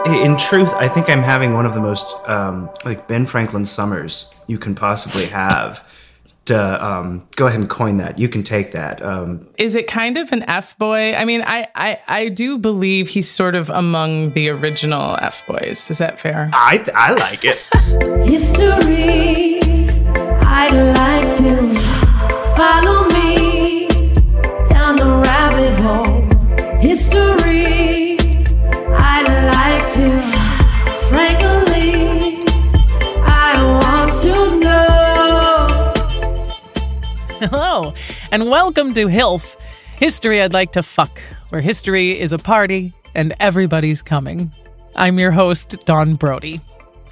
In truth, I think I'm having one of the most like Ben Franklin summers you can possibly have. To go ahead and coin that. You can take that. Is it kind of an F-boy? I mean, I do believe he's sort of among the original F-boys. Is that fair? I like it. History, I'd like to follow me down the rabbit hole. History, I'd like to, frankly, I want to know. Hello, and welcome to HILF, History I'd Like to Fuck, where history is a party and everybody's coming. I'm your host, Dawn Brody,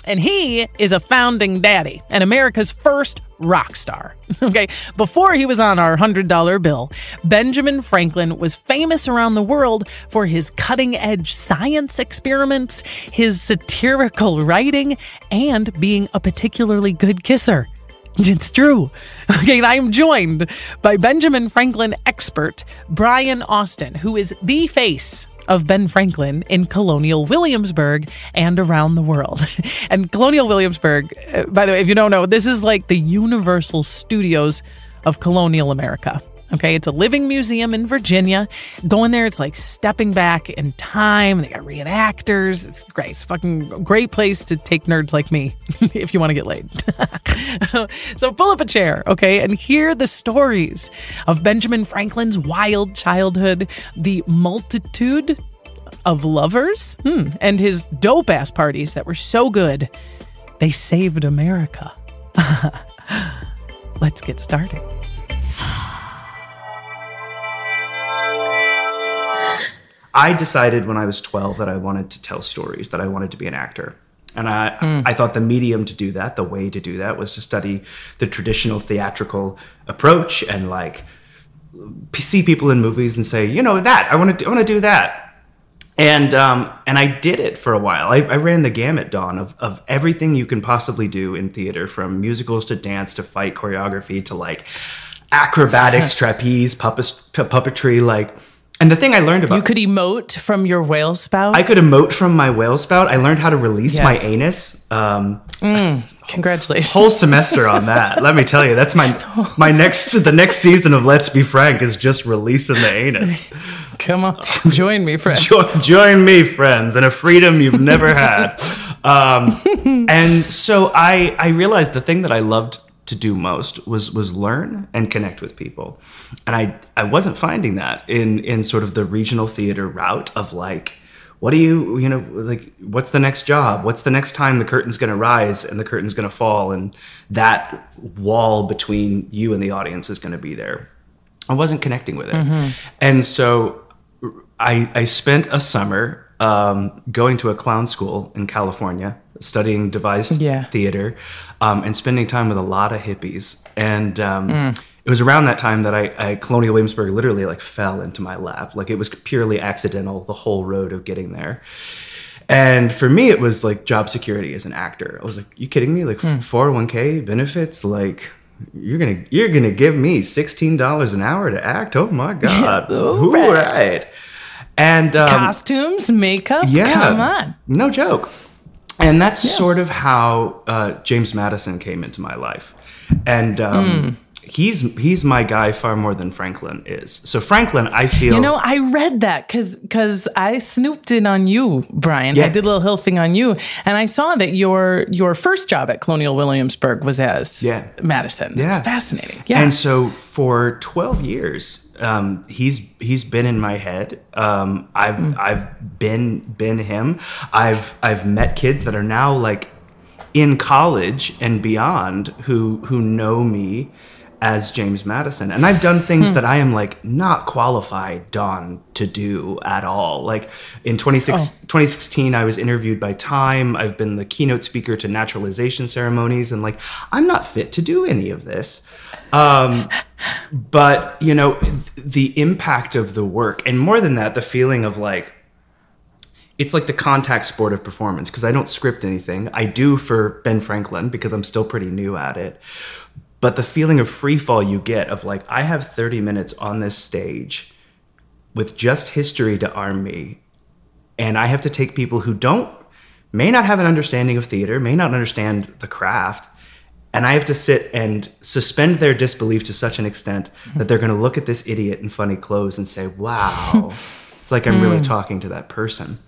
and he is a founding daddy and America's first rock star. Okay, before he was on our $100 bill, Benjamin Franklin was famous around the world for his cutting-edge science experiments, his satirical writing, and being a particularly good kisser. It's true. Okay, and I am joined by Benjamin Franklin expert Bryan Austin, who is the face of Ben Franklin in Colonial Williamsburg and around the world. And Colonial Williamsburg, by the way, if you don't know, this is like the Universal Studios of colonial America. Okay, it's a living museum in Virginia. Going there, it's like stepping back in time. They got reenactors. It's great. It's a fucking great place to take nerds like me if you want to get laid. So pull up a chair, okay, and hear the stories of Benjamin Franklin's wild childhood, the multitude of lovers, and his dope-ass parties that were so good, they saved America. Let's get started. I decided when I was 12 that I wanted to tell stories, that I wanted to be an actor. And I thought the medium to do that, the way to do that, was to study the traditional theatrical approach and like see people in movies and say, you know, that I want to do that. And I did it for a while. I ran the gamut, Dawn, of everything you can possibly do in theater, from musicals to dance to fight choreography to like acrobatics, trapeze, puppetry, like. And the thing I learned about... You could emote from your whale spout? I could emote from my whale spout. I learned how to release my anus. Congratulations. Whole semester on that. Let me tell you, that's the next season of Let's Be Frank is just releasing the anus. Come on, join me, friends. Join me, friends, in a freedom you've never had. And so I realized the thing that I loved to do most was learn and connect with people. And I wasn't finding that in sort of the regional theater route of like, what do you know, like, what's the next job? What's the next time the curtain's going to rise and the curtain's going to fall? And that wall between you and the audience is going to be there. I wasn't connecting with it. Mm-hmm. And so I spent a summer going to a clown school in California, studying devised theater, and spending time with a lot of hippies. And it was around that time that Colonial Williamsburg literally like fell into my lap. Like it was purely accidental, the whole road of getting there. And for me, it was like job security as an actor. I was like, you kidding me? Like 401k benefits, like you're gonna give me $16 an hour to act? Oh my God. All right. And costumes, makeup, come on. No joke. And that's sort of how James Madison came into my life. And he's my guy far more than Franklin is. So Franklin, I feel... You know, I read that because I snooped in on you, Bryan. Yeah. I did a little hilfing on you. And I saw that your first job at Colonial Williamsburg was as Madison. That's fascinating. Yeah. And so for 12 years... he's been in my head. I've been him. I've met kids that are now like in college and beyond who know me as James Madison. And I've done things that I am like not qualified, Dawn, to do at all. Like in 2016, I was interviewed by Time. I've been the keynote speaker to naturalization ceremonies, and like, I'm not fit to do any of this. But you know, the impact of the work, and more than that, the feeling of like, it's like the contact sport of performance, because I don't script anything. I do for Ben Franklin because I'm still pretty new at it. But the feeling of free fall you get of like, I have 30 minutes on this stage with just history to arm me, and I have to take people who don't may not have an understanding of theater, may not understand the craft. And I have to sit and suspend their disbelief to such an extent that they're going to look at this idiot in funny clothes and say, wow, it's like I'm really talking to that person.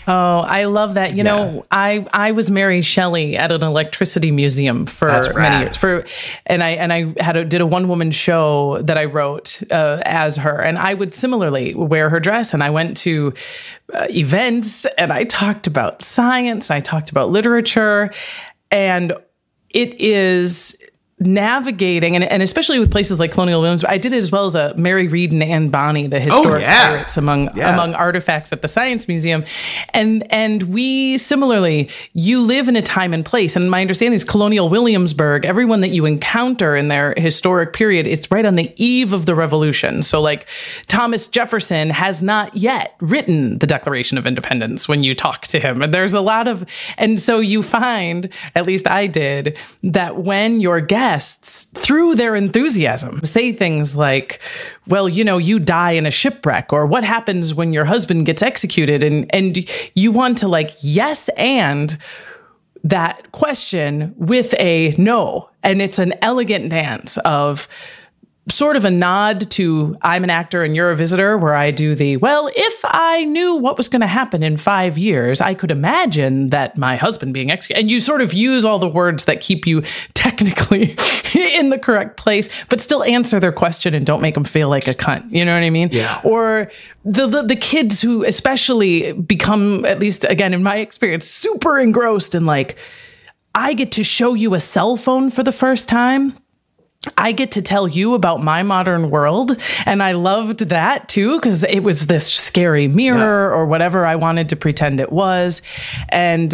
Oh, I love that. You know, I was Mary Shelley at an electricity museum for many years. And I did a one-woman show that I wrote as her, and I would similarly wear her dress. And I went to events, and I talked about science, I talked about literature, and it is navigating, and especially with places like Colonial Williamsburg. I did it as well as a Mary Read and Anne Bonny, the historic pirates among artifacts at the Science Museum. And we similarly, you live in a time and place. And my understanding is Colonial Williamsburg, everyone that you encounter in their historic period, it's right on the eve of the Revolution. So like Thomas Jefferson has not yet written the Declaration of Independence when you talk to him. And there's a lot of, and so you find, at least I did, that when your guests, through their enthusiasm, say things like, well, you know, you die in a shipwreck, or what happens when your husband gets executed, and you want to like yes and that question with a no. And it's an elegant dance of sort of a nod to I'm an actor and you're a visitor, where I do the, well, if I knew what was going to happen in 5 years, I could imagine that my husband being executed. And you sort of use all the words that keep you technically in the correct place, but still answer their question and don't make them feel like a cunt. You know what I mean? Yeah. Or the kids who especially become, at least again, in my experience, super engrossed in like, I get to show you a cell phone for the first time. I get to tell you about my modern world. And I loved that too, because it was this scary mirror or whatever I wanted to pretend it was. And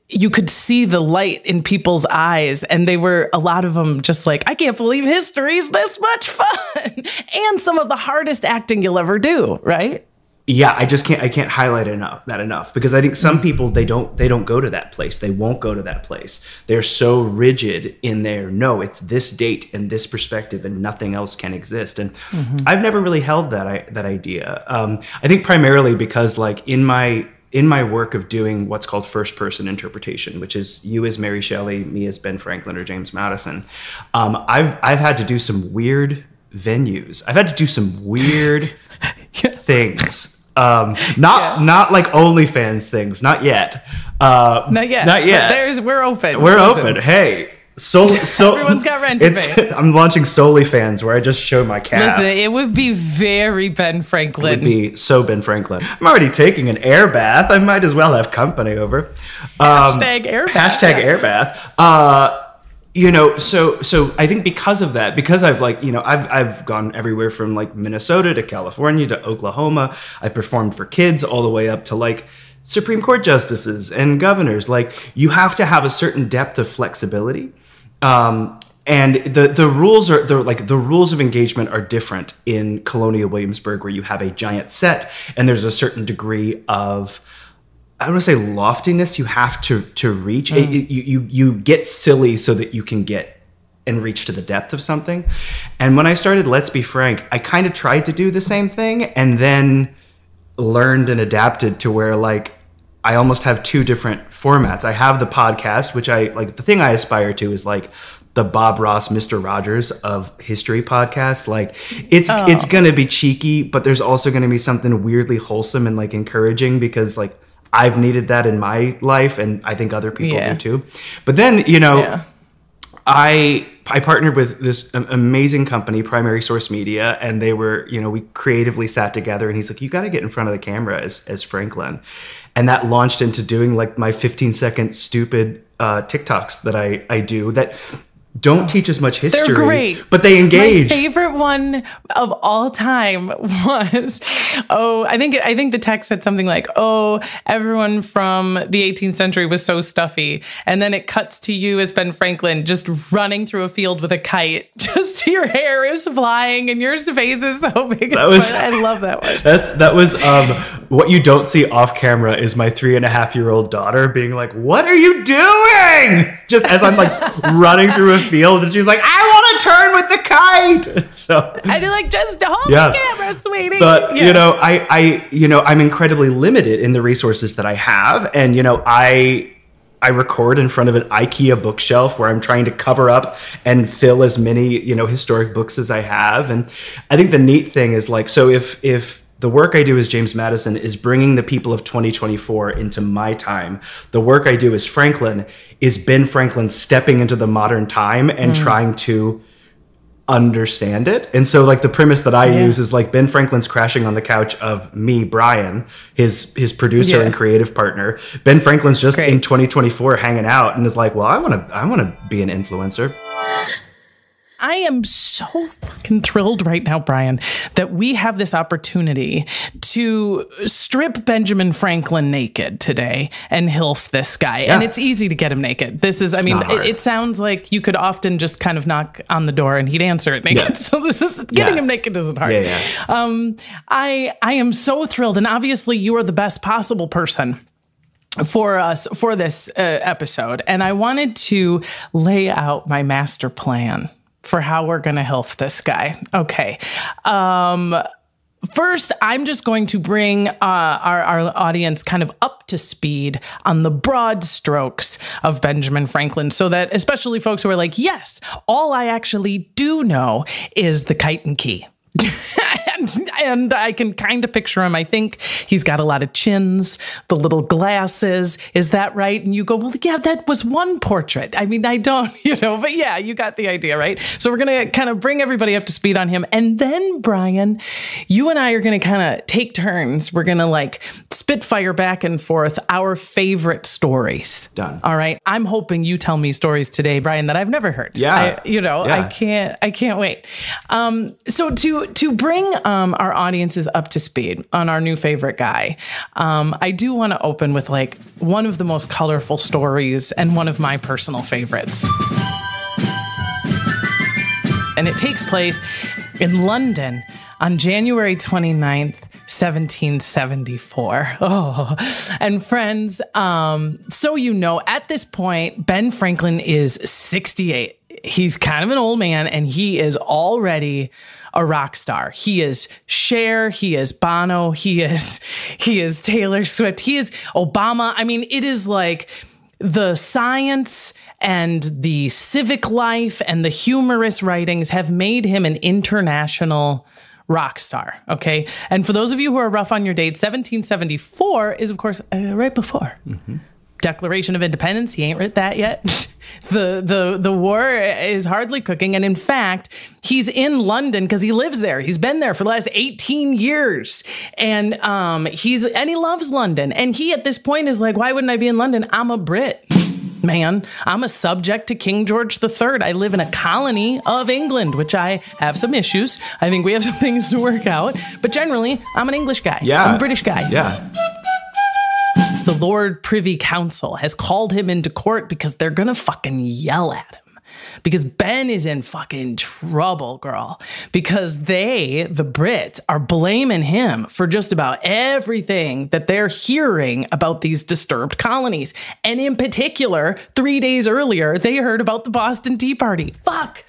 you could see the light in people's eyes, and they were, a lot of them just like, I can't believe history's this much fun. And some of the hardest acting you'll ever do, right? Yeah, I can't highlight that enough, because I think some people, they don't go to that place. They won't go to that place. They're so rigid in their, no, it's this date and this perspective and nothing else can exist. And I've never really held that idea. I think primarily because like in my work of doing what's called first person interpretation, which is you as Mary Shelley, me as Ben Franklin or James Madison, I've had to do some weird venues. I've had to do some weird things. Not like OnlyFans things. Not yet. Not yet. We're open. We're open. Hey. So everyone's got rent to pay. I'm launching SolelyFans, where I just show my cat. Listen, it would be very Ben Franklin. It would be so Ben Franklin. I'm already taking an air bath. I might as well have company over. Hashtag air bath. Hashtag air bath. You know, so I think because of that, because I've like, you know, I've gone everywhere from like Minnesota to California to Oklahoma. I performed for kids all the way up to like Supreme Court justices and governors. Like, you have to have a certain depth of flexibility. And the rules of engagement are different in Colonial Williamsburg, where you have a giant set and there's a certain degree of, I don't want to say loftiness, you have to reach. You get silly so that you can get and reach to the depth of something. And when I started Let's Be Frank, I kind of tried to do the same thing, and then learned and adapted to where like I almost have two different formats. I have the podcast, which I like, the thing I aspire to is like the Bob Ross, Mr. Rogers of history podcasts. Like it's going to be cheeky, but there's also going to be something weirdly wholesome and like encouraging, because like I've needed that in my life, and I think other people do too. But then, you know, I partnered with this amazing company, Primary Source Media, and they were, you know, we creatively sat together, and he's like, you got to get in front of the camera as Franklin. And that launched into doing like my 15-second stupid TikToks that I do that don't teach as much history. They're great, but they engage. My favorite one of all time was, I think the text said something like, "Oh, everyone from the 18th century was so stuffy," and then it cuts to you as Ben Franklin just running through a field with a kite. Just your hair is flying and your face is so big. I love that one. That was what you don't see off camera is my 3.5-year-old daughter being like, "What are you doing? just as I'm like running through a field, and she's like, I want to turn with the kite. So and you're like, just hold the camera, sweetie. But I'm incredibly limited in the resources that I have, and I record in front of an IKEA bookshelf where I'm trying to cover up and fill as many, historic books as I have. And I think the neat thing is like, so if the work I do as James Madison is bringing the people of 2024 into my time, the work I do as Franklin is Ben Franklin stepping into the modern time and trying to understand it. And so like the premise that I use is like Ben Franklin's crashing on the couch of me, Bryan, his producer and creative partner. Ben Franklin's just in 2024 hanging out and is like, well, I want to be an influencer. I am so fucking thrilled right now, Bryan, that we have this opportunity to strip Benjamin Franklin naked today and HILF this guy. Yeah. And it's easy to get him naked. This is, it sounds like you could often just kind of knock on the door and he'd answer it naked. Yeah. So getting him naked isn't hard. I am so thrilled. And obviously you are the best possible person for us for this episode. And I wanted to lay out my master plan for how we're going to HILF this guy. Okay. First, I'm just going to bring our audience kind of up to speed on the broad strokes of Benjamin Franklin so that especially folks who are like, yes, all I actually do know is the kite and key. And I can kind of picture him. I think he's got a lot of chins, the little glasses. Is that right? And you go, well, yeah, that was one portrait. I mean, I don't, but yeah, you got the idea, right? So we're going to kind of bring everybody up to speed on him. And then, Bryan, you and I are going to kind of take turns. We're going to like spitfire back and forth our favorite stories. Done. All right. I'm hoping you tell me stories today, Bryan, that I've never heard. Yeah. I can't wait. So to bring our audiences up to speed on our new favorite guy, I do want to open with like one of the most colorful stories and one of my personal favorites. And it takes place in London on January 29th, 1774. Oh, and friends, so at this point, Ben Franklin is 68. He's kind of an old man and he is already a rock star. He is Cher, he is Bono, he is Taylor Swift, he is Obama. I mean, it is like the science and the civic life and the humorous writings have made him an international rock star. Okay. And for those of you who are rough on your date, 1774 is, of course, right before. Mm-hmm. Declaration of Independence. He ain't writ that yet. The war is hardly cooking. And in fact, he's in London because he lives there. He's been there for the last 18 years. And he loves London. And he at this point is like, why wouldn't I be in London? I'm a Brit. Man, I'm a subject to King George III. I live in a colony of England, which I have some issues. I think we have some things to work out. But generally, I'm an English guy. Yeah. I'm a British guy. Yeah. The Lord Privy Council has called him into court because they're going to fucking yell at him. Because Ben is in fucking trouble, girl. Because the Brits, are blaming him for just about everything that they're hearing about these disturbed colonies. And in particular, 3 days earlier, they heard about the Boston Tea Party. Fuck.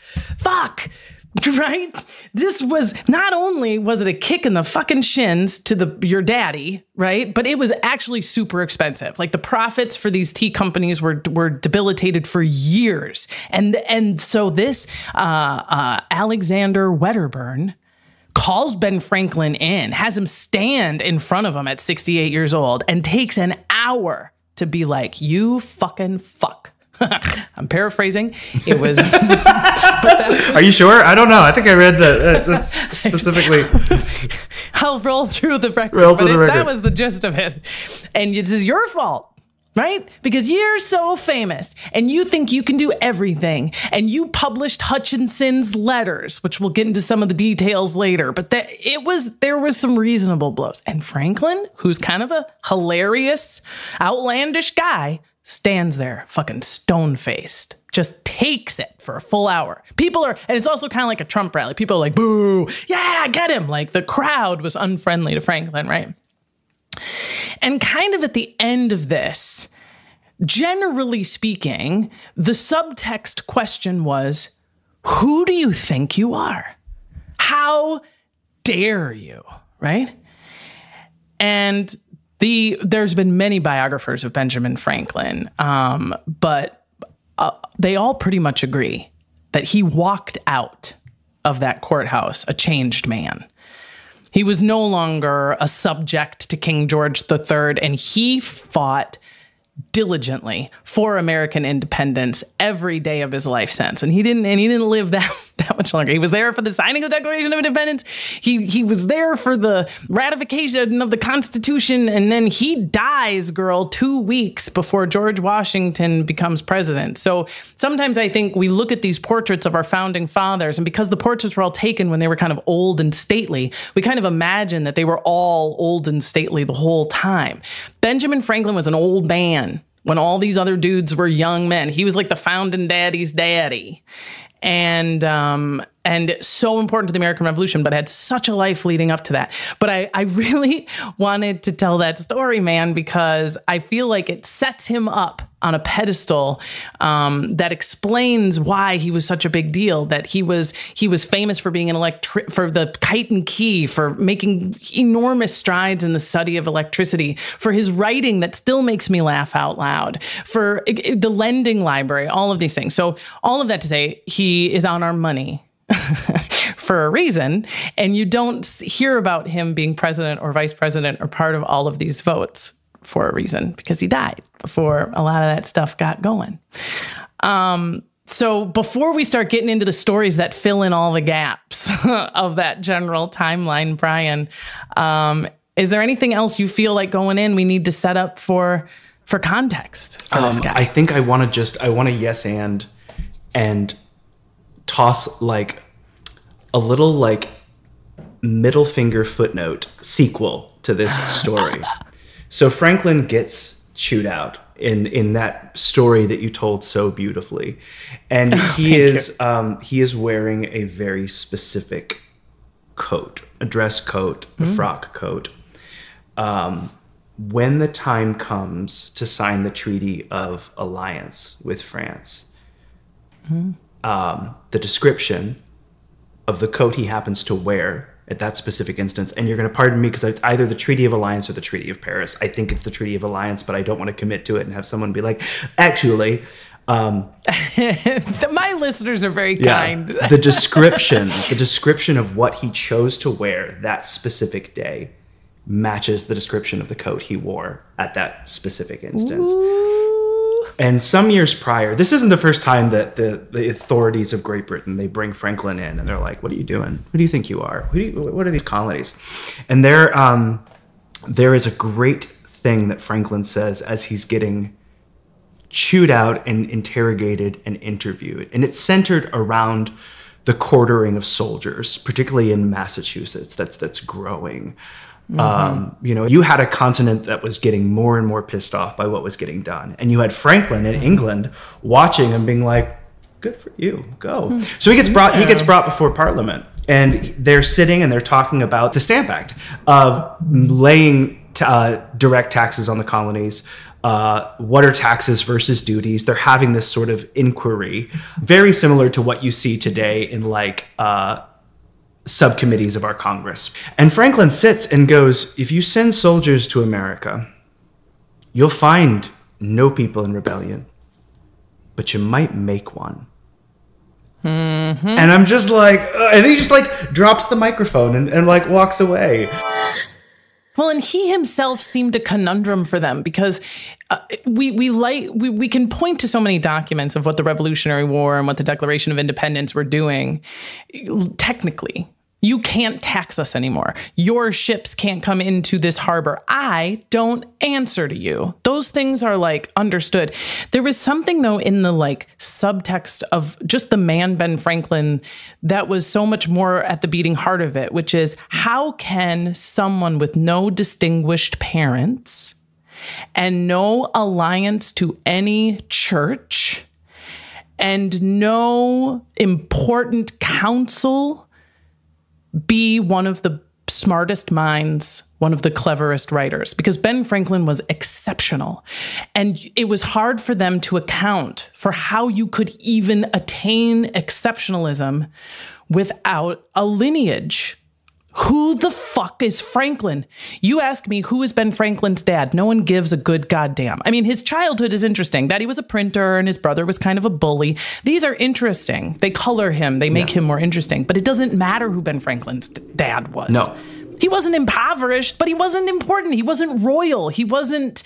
Right? This was, not only was it a kick in the fucking shins to your daddy, right? But it was actually super expensive. Like the profits for these tea companies were debilitated for years. And so this Alexander Wedderburn calls Ben Franklin in, has him stand in front of him at 68 years old, and takes an hour to be like, you fucking fuck. I'm paraphrasing. It was. Are you sure? I don't know. I think I read that's specifically. I'll roll through the record. That was the gist of it. And this is your fault, right? Because you're so famous and you think you can do everything. And you published Hutchinson's letters, which we'll get into some of the details later. But there was some reasonable blows. And Franklin, who's kind of a hilarious, outlandish guy, stands there fucking stone-faced, just takes it for a full hour. And it's also kind of like a Trump rally. People are like, boo, yeah, get him. Like the crowd was unfriendly to Franklin, right? And kind of at the end of this, generally speaking, the subtext question was, who do you think you are? How dare you, right? And there's been many biographers of Benjamin Franklin, but they all pretty much agree that he walked out of that courthouse a changed man. He was no longer a subject to King George III, and he fought diligently for American independence every day of his life since. And he didn't live that much longer. He was there for the signing of the Declaration of Independence. He was there for the ratification of the Constitution. And then he dies, girl, 2 weeks before George Washington becomes president. So sometimes I think we look at these portraits of our founding fathers, and because the portraits were all taken when they were kind of old and stately, we kind of imagine that they were all old and stately the whole time. Benjamin Franklin was an old man when all these other dudes were young men. He was like the founding daddy's daddy. And so important to the American Revolution, but had such a life leading up to that. But I really wanted to tell that story, man, because I feel like it sets him up on a pedestal that explains why he was such a big deal. That he was famous for being for the kite and key, for making enormous strides in the study of electricity, for his writing that still makes me laugh out loud, for the lending library, all of these things. So all of that to say, he is on our money for a reason, and you don't hear about him being president or vice president or part of all of these votes for a reason, because he died before a lot of that stuff got going. So before we start getting into the stories that fill in all the gaps of that general timeline, Bryan, is there anything else you feel like going in we need to set up for context for this guy? I think I want to yes and toss like a little like middle finger footnote sequel to this story. So Franklin gets chewed out in that story that you told so beautifully, and he is wearing a very specific coat, a dress coat, a frock coat. When the time comes to sign the Treaty of Alliance with France, the description of the coat he happens to wear at that specific instance, and you're going to pardon me because it's either the Treaty of Alliance or the Treaty of Paris. I think it's the Treaty of Alliance, but I don't want to commit to it and have someone be like, actually... my listeners are very kind. The description of what he chose to wear that specific day matches the description of the coat he wore at that specific instance. Ooh. And some years prior, this isn't the first time that the authorities of Great Britain, they bring Franklin in and they're like, what are you doing? Who do you think you are? What are these colonies? And there is a great thing that Franklin says as he's getting chewed out and interrogated and interviewed. And it's centered around the quartering of soldiers, particularly in Massachusetts, that's growing. You had a continent that was getting more and more pissed off by what was getting done. And you had Franklin in England watching and being like, good for you, go. So he gets brought before Parliament, and they're sitting and they're talking about the Stamp Act of laying direct taxes on the colonies. What are taxes versus duties? They're having this sort of inquiry, very similar to what you see today in like subcommittees of our Congress. And Franklin sits and goes, if you send soldiers to America, you'll find no people in rebellion, but you might make one. And I'm just like, and he just like drops the microphone and like walks away. Well, and he himself seemed a conundrum for them because we can point to so many documents of what the Revolutionary War and what the Declaration of Independence were doing. Technically, you can't tax us anymore. Your ships can't come into this harbor. I don't answer to you. Those things are like understood. There was something though in the like subtext of just the man Ben Franklin that was so much more at the beating heart of it, which is how can someone with no distinguished parents and no alliance to any church and no important council be one of the smartest minds, one of the cleverest writers, because Ben Franklin was exceptional. And it was hard for them to account for how you could even attain exceptionalism without a lineage. Who the fuck is Franklin? You ask me, who is Ben Franklin's dad? No one gives a good goddamn. I mean, his childhood is interesting. That he was a printer and his brother was kind of a bully. These are interesting. They color him. They make him more interesting. But it doesn't matter who Ben Franklin's dad was. No. He wasn't impoverished, but he wasn't important. He wasn't royal. He wasn't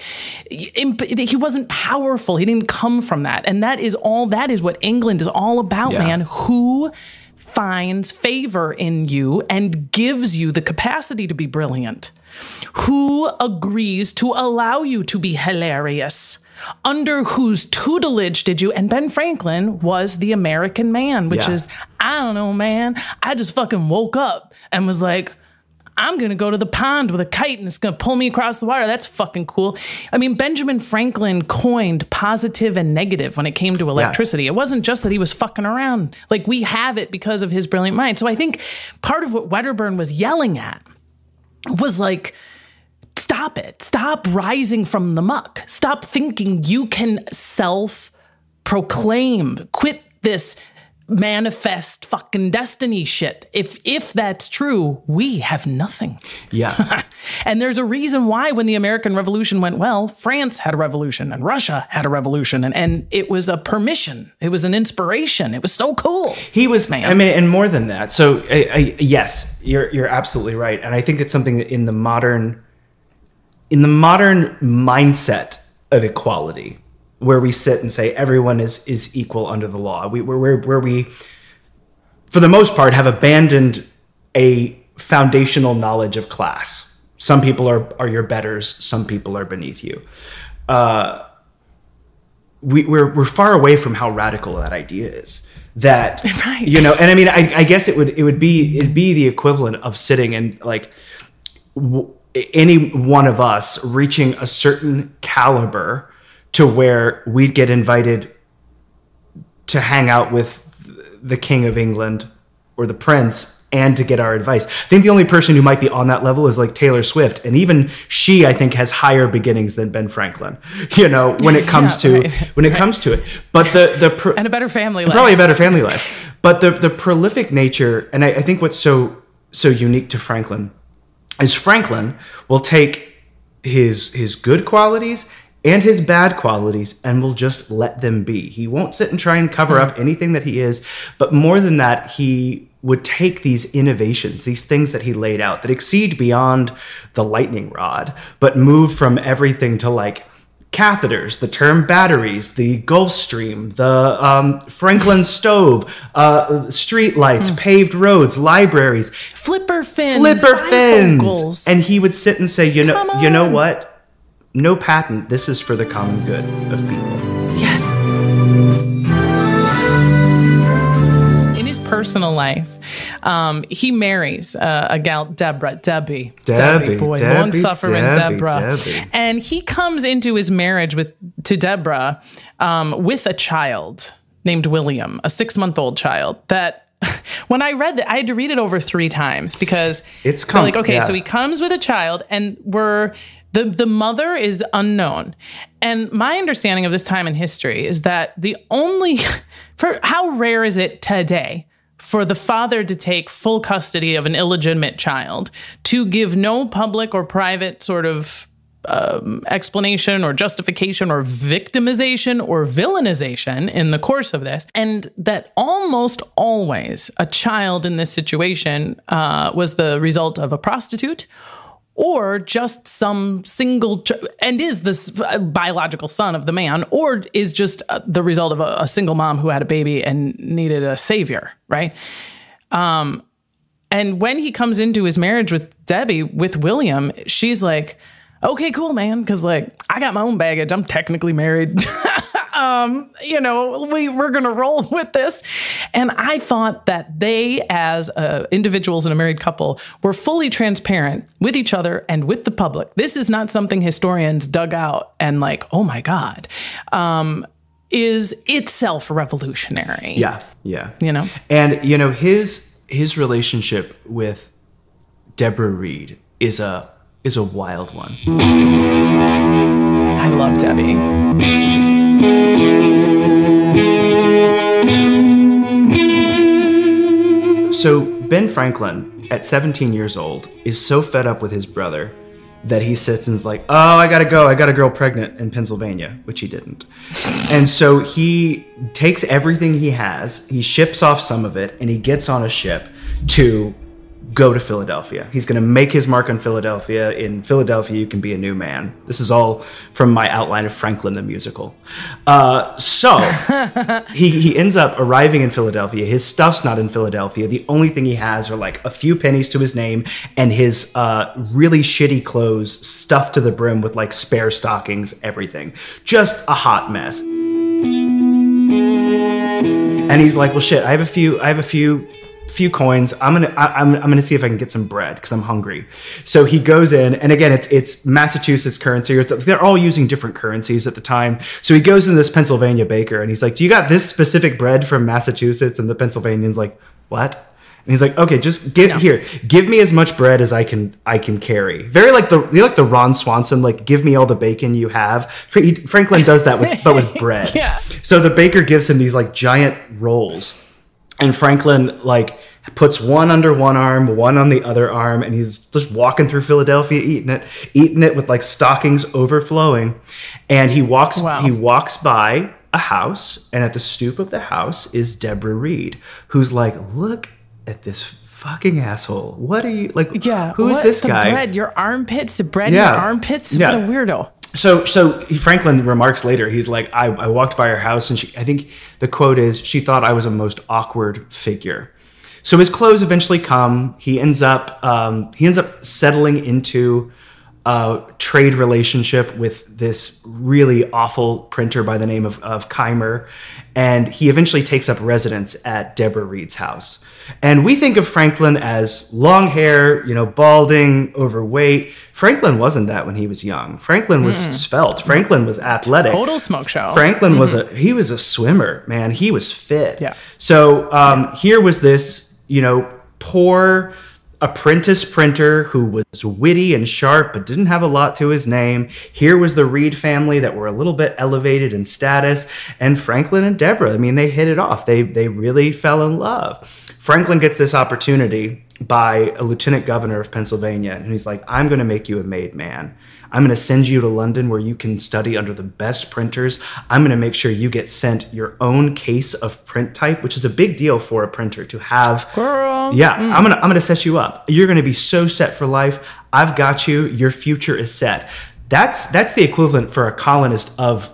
powerful. He didn't come from that. And that is what England is all about, man. Who finds favor in you and gives you the capacity to be brilliant? Who agrees to allow you to be hilarious? Under whose tutelage did you? And Ben Franklin was the American man, which is, I don't know, man. I just fucking woke up and was like, I'm going to go to the pond with a kite and it's going to pull me across the water. That's fucking cool. I mean, Benjamin Franklin coined positive and negative when it came to electricity. It wasn't just that he was fucking around. Like, we have it because of his brilliant mind. So I think part of what Wedderburn was yelling at was like, stop it. Stop rising from the muck. Stop thinking you can self-proclaim. Quit this manifest fucking destiny shit. If that's true, we have nothing. Yeah. And there's a reason why when the American Revolution went well, France had a revolution and Russia had a revolution, and it was a permission. It was an inspiration. It was so cool. He was, man. I mean, and more than that. So yes, you're absolutely right. And I think it's something that in the modern mindset of equality, where we sit and say everyone is equal under the law. Where we, for the most part, have abandoned a foundational knowledge of class. Some people are your betters. Some people are beneath you. We're far away from how radical that idea is. That right. You know, and I mean, I guess it'd be the equivalent of sitting and like any one of us reaching a certain caliber to where we'd get invited to hang out with the King of England or the Prince and to get our advice. I think the only person who might be on that level is like Taylor Swift. And even she, I think, has higher beginnings than Ben Franklin, you know, when it comes to it. But and a better family life. Probably a better family life. But the prolific nature, and I think what's so unique to Franklin is Franklin will take his good qualities and his bad qualities, and will just let them be. He won't sit and try and cover up anything that he is, but more than that, he would take these innovations, these things that he laid out that exceed beyond the lightning rod, but move from everything to like catheters, the term batteries, the Gulf Stream, the Franklin stove, street lights, paved roads, libraries, flipper fins, and he would sit and say, you know what? No patent. This is for the common good of people. Yes. In his personal life, he marries a gal, Debbie, long-suffering Deborah. And he comes into his marriage to Deborah with a child named William, a 6-month-old child that when I read that, I had to read it over 3 times because it's like, okay, so he comes with a child and the mother is unknown. And my understanding of this time in history is that for how rare is it today for the father to take full custody of an illegitimate child, to give no public or private sort of explanation or justification or victimization or villainization in the course of this, and that almost always a child in this situation was the result of a prostitute or just some single, and is this biological son of the man, or is just the result of a single mom who had a baby and needed a savior, right? And when he comes into his marriage with Debbie, with William, she's like, okay, cool, man, because like I got my own baggage. I'm technically married. We're going to roll with this. And I thought that they, as individuals in a married couple, were fully transparent with each other and with the public. This is not something historians dug out and like, oh my God, is itself revolutionary. Yeah. Yeah. You know? And, his relationship with Deborah Reed is a wild one. I love Debbie. So Ben Franklin, at 17 years old, is so fed up with his brother that he sits and is like, oh, I gotta go. I got a girl pregnant in Pennsylvania, which he didn't. And so he takes everything he has, he ships off some of it, and he gets on a ship to go to Philadelphia. He's going to make his mark on Philadelphia. In Philadelphia, you can be a new man. This is all from my outline of Franklin the musical. So he ends up arriving in Philadelphia. His stuff's not in Philadelphia. The only thing he has are like a few pennies to his name and his really shitty clothes stuffed to the brim with like spare stockings, everything. Just a hot mess. And he's like, well, shit, I have a few coins. I'm gonna see if I can get some bread because I'm hungry. So he goes in, and again, it's Massachusetts currency. They're all using different currencies at the time. So he goes into this Pennsylvania baker, and he's like, "Do you got this specific bread from Massachusetts?" And the Pennsylvanian's like, "What?" And he's like, "Okay, just give me as much bread as I can carry." Very like the Ron Swanson, like, give me all the bacon you have. Franklin does that but with bread. Yeah. So the baker gives him these like giant rolls. And Franklin like puts one under one arm, one on the other arm, and he's just walking through Philadelphia eating it with like stockings overflowing. And he walks by a house, and at the stoop of the house is Deborah Reed, who's like, "Look at this fucking asshole. What are you like? Yeah, who is this guy? Bread, your armpits, the bread in your armpits. Yeah. What a weirdo." So Franklin remarks later, he's like, I walked by her house, and I think the quote is, she thought I was a most awkward figure. So his clothes eventually come. He ends up settling into a trade relationship with this really awful printer by the name of Keimer, and he eventually takes up residence at Deborah Reed's house. And we think of Franklin as long hair, balding, overweight. Franklin wasn't that when he was young. Franklin was svelte. Franklin was athletic. Total smoke show. Franklin was a swimmer, man. He was fit. Yeah. So here was this, poor apprentice printer who was witty and sharp but didn't have a lot to his name. Here was the Reed family that were a little bit elevated in status, and Franklin and Deborah, I mean, they hit it off. They really fell in love. Franklin gets this opportunity by a lieutenant governor of Pennsylvania, and he's like, I'm going to make you a made man. I'm going to send you to London where you can study under the best printers. I'm going to make sure you get sent your own case of print type, which is a big deal for a printer to have. Girl. Yeah, I'm going to set you up. You're going to be so set for life. I've got you. Your future is set. That's the equivalent for a colonist of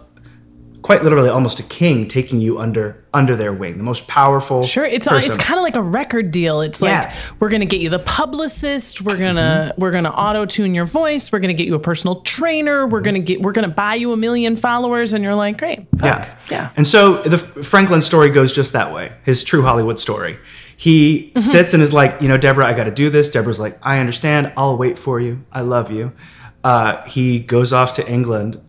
quite literally almost a king taking you under their wing, the most powerful. Sure, it's kind of like a record deal. It's like, we're gonna get you the publicist, we're gonna auto tune your voice, we're gonna get you a personal trainer, we're gonna buy you 1 million followers, and you're like, great, fuck. Yeah. And so the Franklin story goes just that way. His true Hollywood story. He sits and is like, Deborah, I got to do this. Deborah's like, I understand. I'll wait for you. I love you. He goes off to England.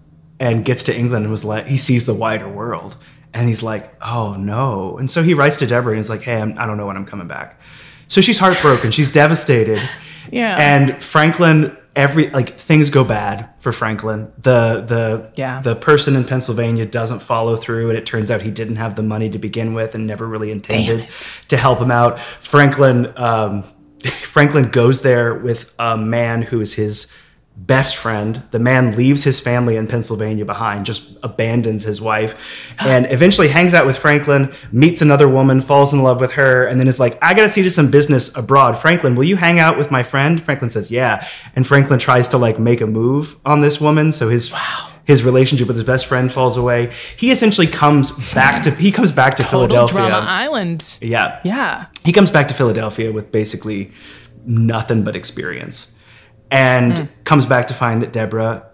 And gets to England and was like, he sees the wider world, and he's like, oh no. And so he writes to Deborah and he's like, hey, I don't know when I'm coming back. So she's heartbroken, she's devastated. Yeah. And Franklin, things go bad for Franklin. The person in Pennsylvania doesn't follow through, and it turns out he didn't have the money to begin with and never really intended to help him out. Franklin goes there with a man who is his best friend. The man leaves his family in Pennsylvania behind, just abandons his wife, and eventually hangs out with Franklin, meets another woman, falls in love with her, and then is like, I gotta see to some business abroad. Franklin, will you hang out with my friend? Franklin says, yeah. And Franklin tries to make a move on this woman, so his relationship with his best friend falls away. He essentially comes back to Philadelphia. Drama Island. Yeah. Yeah. He comes back to Philadelphia with basically nothing but experience. And comes back to find that Deborah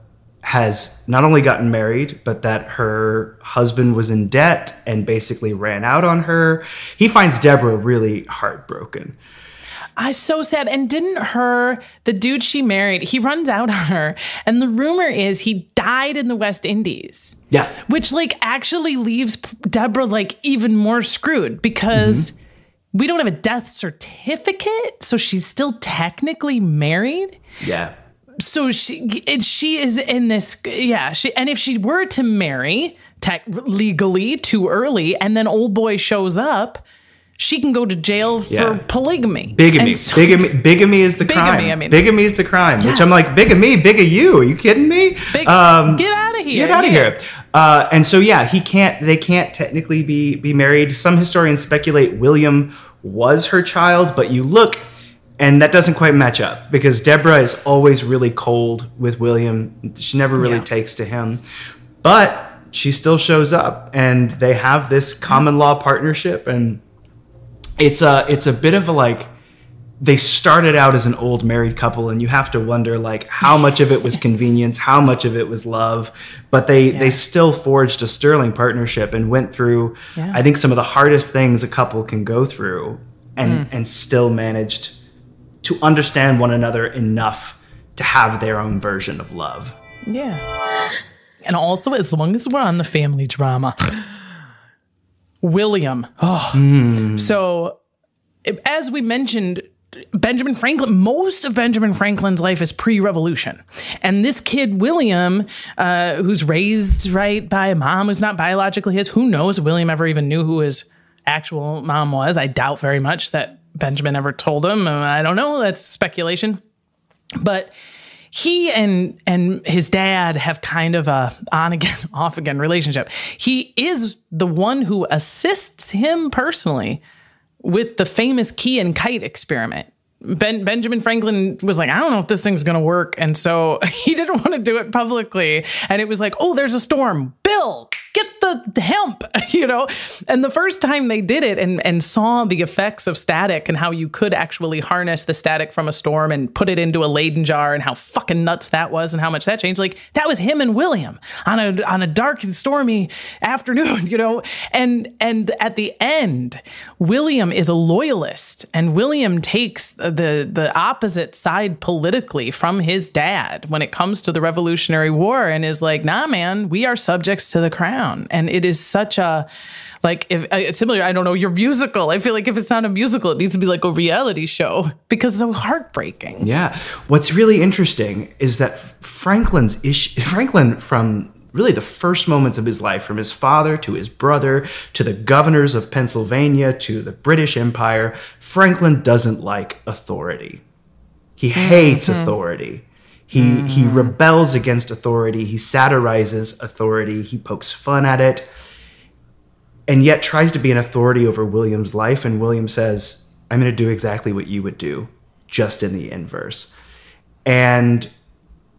has not only gotten married, but that her husband was in debt and basically ran out on her. He finds Deborah really heartbroken. So sad. And the dude she married, he runs out on her. And the rumor is he died in the West Indies. Yeah. Which actually leaves Deborah even more screwed because we don't have a death certificate, so she's still technically married. Yeah. So she is in this, and if she were to marry legally too early, and then old boy shows up, she can go to jail for polygamy. Bigamy. Bigamy is the crime. Bigamy is the crime. Which I'm like, bigamy, big of you. Are you kidding me? Get out of here. Get out of here. And so, they can't technically be married. Some historians speculate William was her child, but you look, and that doesn't quite match up, because Deborah is always really cold with William. She never really takes to him. But she still shows up, and they have this common law partnership, and it's a bit of a, like, they started out as an old married couple, and you have to wonder, like, how much of it was convenience, how much of it was love, but they still forged a sterling partnership and went through, I think, some of the hardest things a couple can go through, and still managed to understand one another enough to have their own version of love. Yeah. And also, as long as we're on the family drama, William. So, as we mentioned, Benjamin Franklin, most of Benjamin Franklin's life is pre-revolution. And this kid, William, who's raised, by a mom who's not biologically his, who knows if William ever even knew who his actual mom was. I doubt very much that Benjamin ever told him. I don't know. That's speculation. But he and his dad have kind of a on-again, off-again relationship. He is the one who assists him personally with the famous key and kite experiment. Benjamin Franklin was like, I don't know if this thing's going to work. And so he didn't want to do it publicly. And it was like, oh, there's a storm. Bill, get the hemp, And the first time they did it and saw the effects of static and how you could actually harness the static from a storm and put it into a Leyden jar and how fucking nuts that was and how much that changed. Like, that was him and William on a dark and stormy afternoon, And at the end, William is a loyalist, and William takes the opposite side politically from his dad when it comes to the Revolutionary War, and is like, nah, man, we are subjects to the crown. And it is such a, like, if similar, I don't know, your musical. I feel like if it's not a musical, it needs to be like a reality show, because it's so heartbreaking. Yeah. What's really interesting is that Franklin, from really the first moments of his life, from his father to his brother to the governors of Pennsylvania to the British Empire, Franklin doesn't like authority. He hates authority. He rebels against authority. He satirizes authority. He pokes fun at it, and yet tries to be an authority over William's life. And William says, I'm going to do exactly what you would do, just in the inverse. And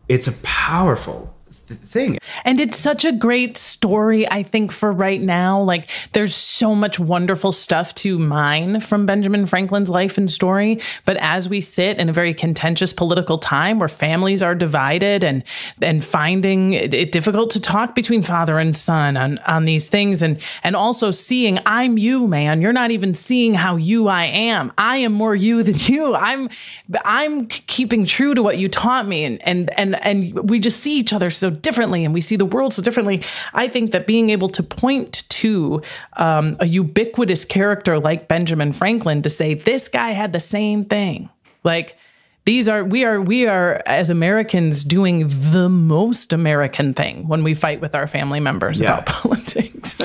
it's a powerful thing. And it's such a great story, I think, for right now. Like, there's so much wonderful stuff to mine from Benjamin Franklin's life and story. But as we sit in a very contentious political time where families are divided and finding it difficult to talk between father and son on these things, and also seeing, I'm you, man. You're not even seeing how you I am. I am more you than you. I'm keeping true to what you taught me. And we just see each other so differently, and we see the world so differently. I think that being able to point to a ubiquitous character like Benjamin Franklin to say, this guy had the same thing. Like, we are as Americans doing the most American thing when we fight with our family members about politics.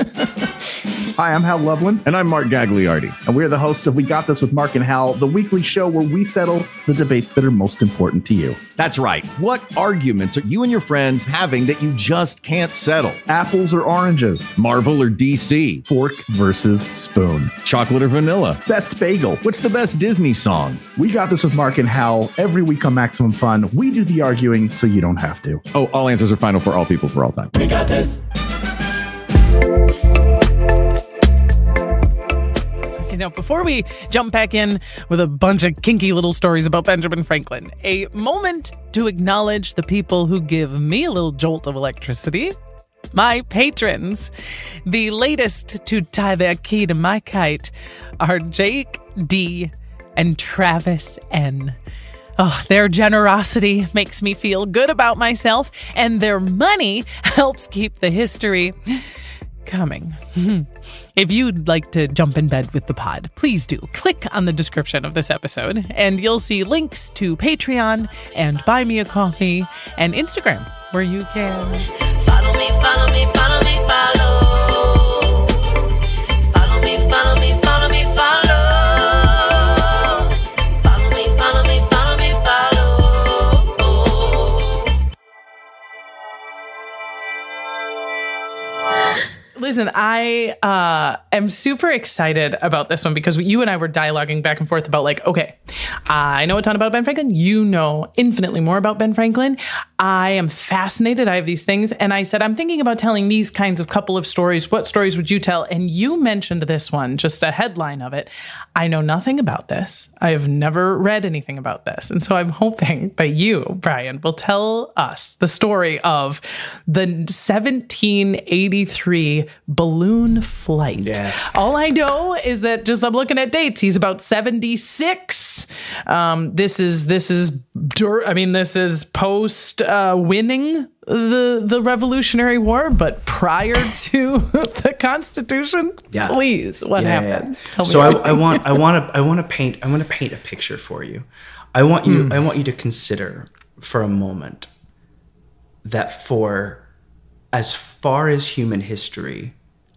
Hi, I'm Hal Loveland. And I'm Mark Gagliardi. And we're the hosts of We Got This with Mark and Hal, the weekly show where we settle the debates that are most important to you. That's right. What arguments are you and your friends having that you just can't settle? Apples or oranges? Marvel or DC? Fork versus spoon? Chocolate or vanilla? Best bagel? What's the best Disney song? We Got This with Mark and Hal. Every week on Maximum Fun, we do the arguing so you don't have to. Oh, all answers are final for all people for all time. We got this. Before we jump back in with a bunch of kinky little stories about Benjamin Franklin, a moment to acknowledge the people who give me a little jolt of electricity. My patrons. The latest to tie their key to my kite are Jake D. and Travis N. Oh, their generosity makes me feel good about myself, and their money helps keep the history coming. If you'd like to jump in bed with the pod, please do. Click on the description of this episode, and you'll see links to Patreon and Buy Me a Coffee and Instagram, where you can Follow me, follow me, follow me, follow. Follow me, follow me, follow me, follow. Follow me, follow me, follow me, follow. Listen, I am super excited about this one because you and I were dialoguing back and forth about like, okay, I know a ton about Ben Franklin. You know infinitely more about Ben Franklin. I am fascinated. I have these things. And I said, I'm thinking about telling these kinds of couple of stories. What stories would you tell? And you mentioned this one, just a headline of it. I know nothing about this. I have never read anything about this. And so I'm hoping that you, Bryan, will tell us the story of the 1783 balloon flight. Yes. All I know is that just I'm looking at dates. He's about 76. This is post winning the Revolutionary War, but prior to the Constitution. Yeah. Please, what happens? Yeah. Tell me So everything. I want to paint a picture for you. I want you to consider for a moment that for as far as human history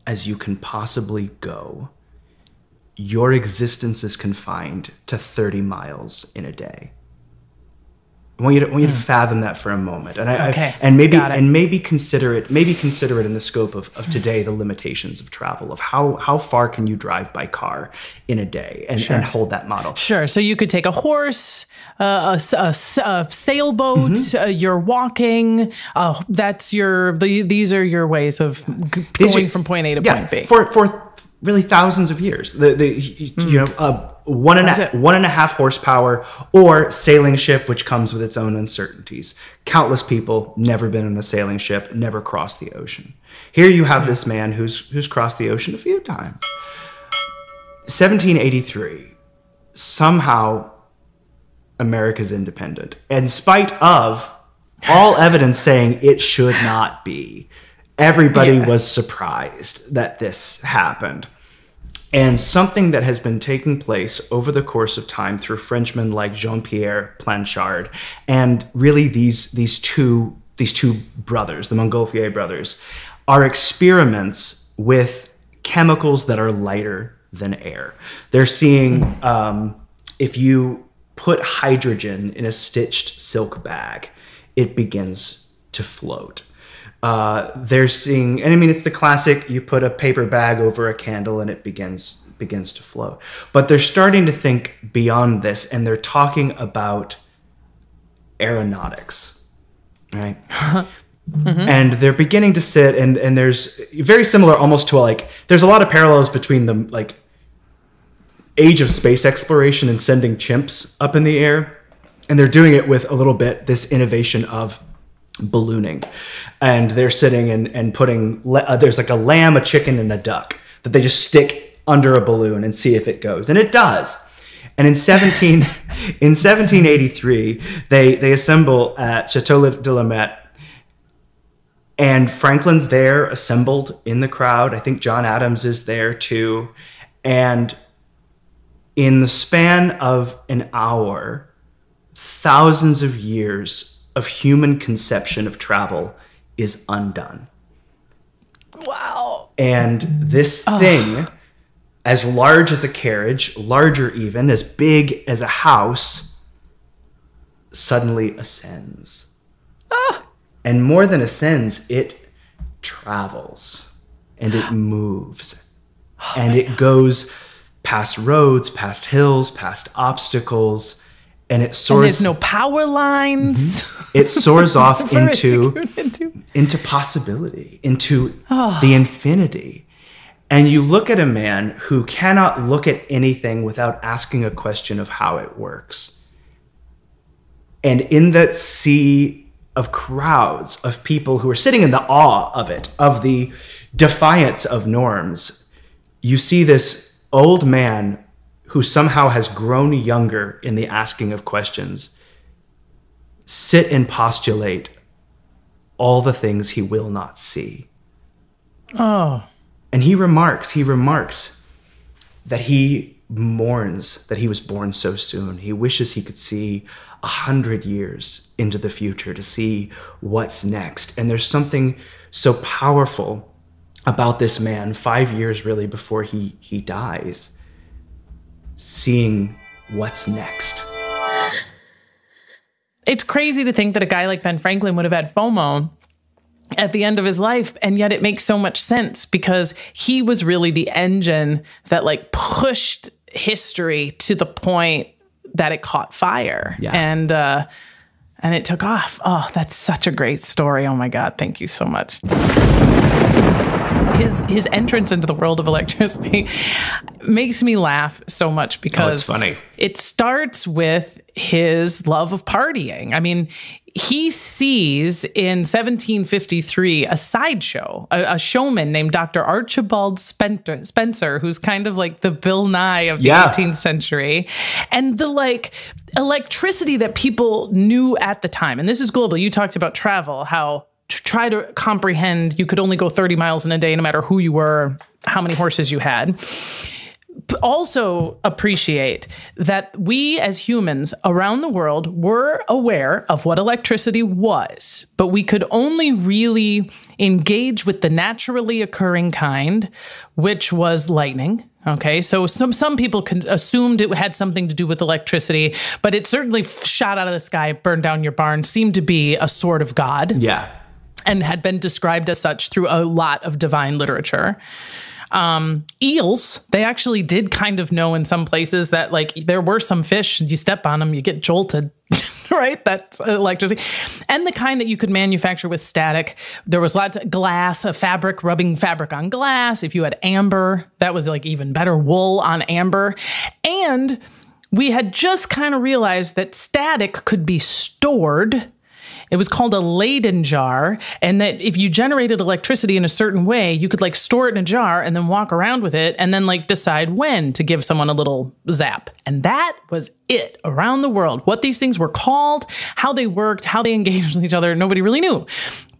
as you can possibly go, your existence is confined to 30 miles in a day. I want you to fathom that for a moment, and maybe consider it in the scope of today, the limitations of travel, of how far can you drive by car in a day, and hold that model. Sure. So you could take a horse, a sailboat. You're walking. These are your ways of going from point A to point B. For really thousands of years. One and a half horsepower, or sailing ship, which comes with its own uncertainties. Countless people never been on a sailing ship, never crossed the ocean. Here you have this man who's crossed the ocean a few times. 1783, somehow America's independent, in spite of all evidence saying it should not be. Everybody was surprised that this happened. And something that has been taking place over the course of time through Frenchmen like Jean-Pierre Planchard, and really these two brothers, the Montgolfier brothers, are experiments with chemicals that are lighter than air. They're seeing if you put hydrogen in a stitched silk bag, it begins to float. They're seeing, and I mean, it's the classic, you put a paper bag over a candle and it begins to float. But they're starting to think beyond this, and they're talking about aeronautics, right? And they're beginning to sit, and there's very similar almost to there's a lot of parallels between the age of space exploration and sending chimps up in the air. And they're doing it with a little bit this innovation of ballooning, and they're sitting and putting there's like a lamb, a chicken, and a duck that they just stick under a balloon and see if it goes, and it does. And in 1783 they assemble at Chateau de la Mette, and Franklin's there assembled in the crowd. I think John Adams is there too, and in the span of an hour, thousands of years of human conception of travel is undone. Wow. And this thing, as large as a carriage, larger even, as big as a house, suddenly ascends. And more than ascends, it travels, and it moves. And it goes past roads, past hills, past obstacles, and it soars. And there's no power lines. It soars off For it to into possibility, into the infinity. And you look at a man who cannot look at anything without asking a question of how it works. And in that sea of crowds of people who are sitting in the awe of it, of the defiance of norms, you see this old man who somehow has grown younger in the asking of questions, sit and postulate all the things he will not see. Oh. And he remarks that he mourns that he was born so soon. He wishes he could see 100 years into the future to see what's next. And there's something so powerful about this man, 5 years really before he dies, seeing what's next. It's crazy to think that a guy like Ben Franklin would have had FOMO at the end of his life, and yet it makes so much sense because he was really the engine that like pushed history to the point that it caught fire. Yeah. And it took off. Oh, that's such a great story. Oh my God, thank you so much. His entrance into the world of electricity makes me laugh so much because it's funny. It starts with his love of partying. I mean, he sees in 1753 a sideshow, a showman named Dr. Archibald Spencer, who's kind of like the Bill Nye of the 18th century. And the like electricity that people knew at the time. And this is global. You talked about travel, how to try to comprehend, you could only go 30 miles in a day, no matter who you were, how many horses you had. Also appreciate that we as humans around the world were aware of what electricity was, but we could only really engage with the naturally occurring kind, which was lightning. Okay, so some people assumed it had something to do with electricity, but it certainly shot out of the sky, burned down your barn, seemed to be a sword of God. Yeah. And had been described as such through a lot of divine literature. Eels, they actually did kind of know in some places that like there were some fish, you step on them, you get jolted, right? That's electricity. And the kind that you could manufacture with static. There was lots of glass, a fabric, rubbing fabric on glass. If you had amber, that was like even better, wool on amber. And we had just kind of realized that static could be stored. It was called a Leyden jar, and that if you generated electricity in a certain way, you could like store it in a jar and then walk around with it and then like decide when to give someone a little zap. And that was it around the world. What these things were called, how they worked, how they engaged with each other, nobody really knew.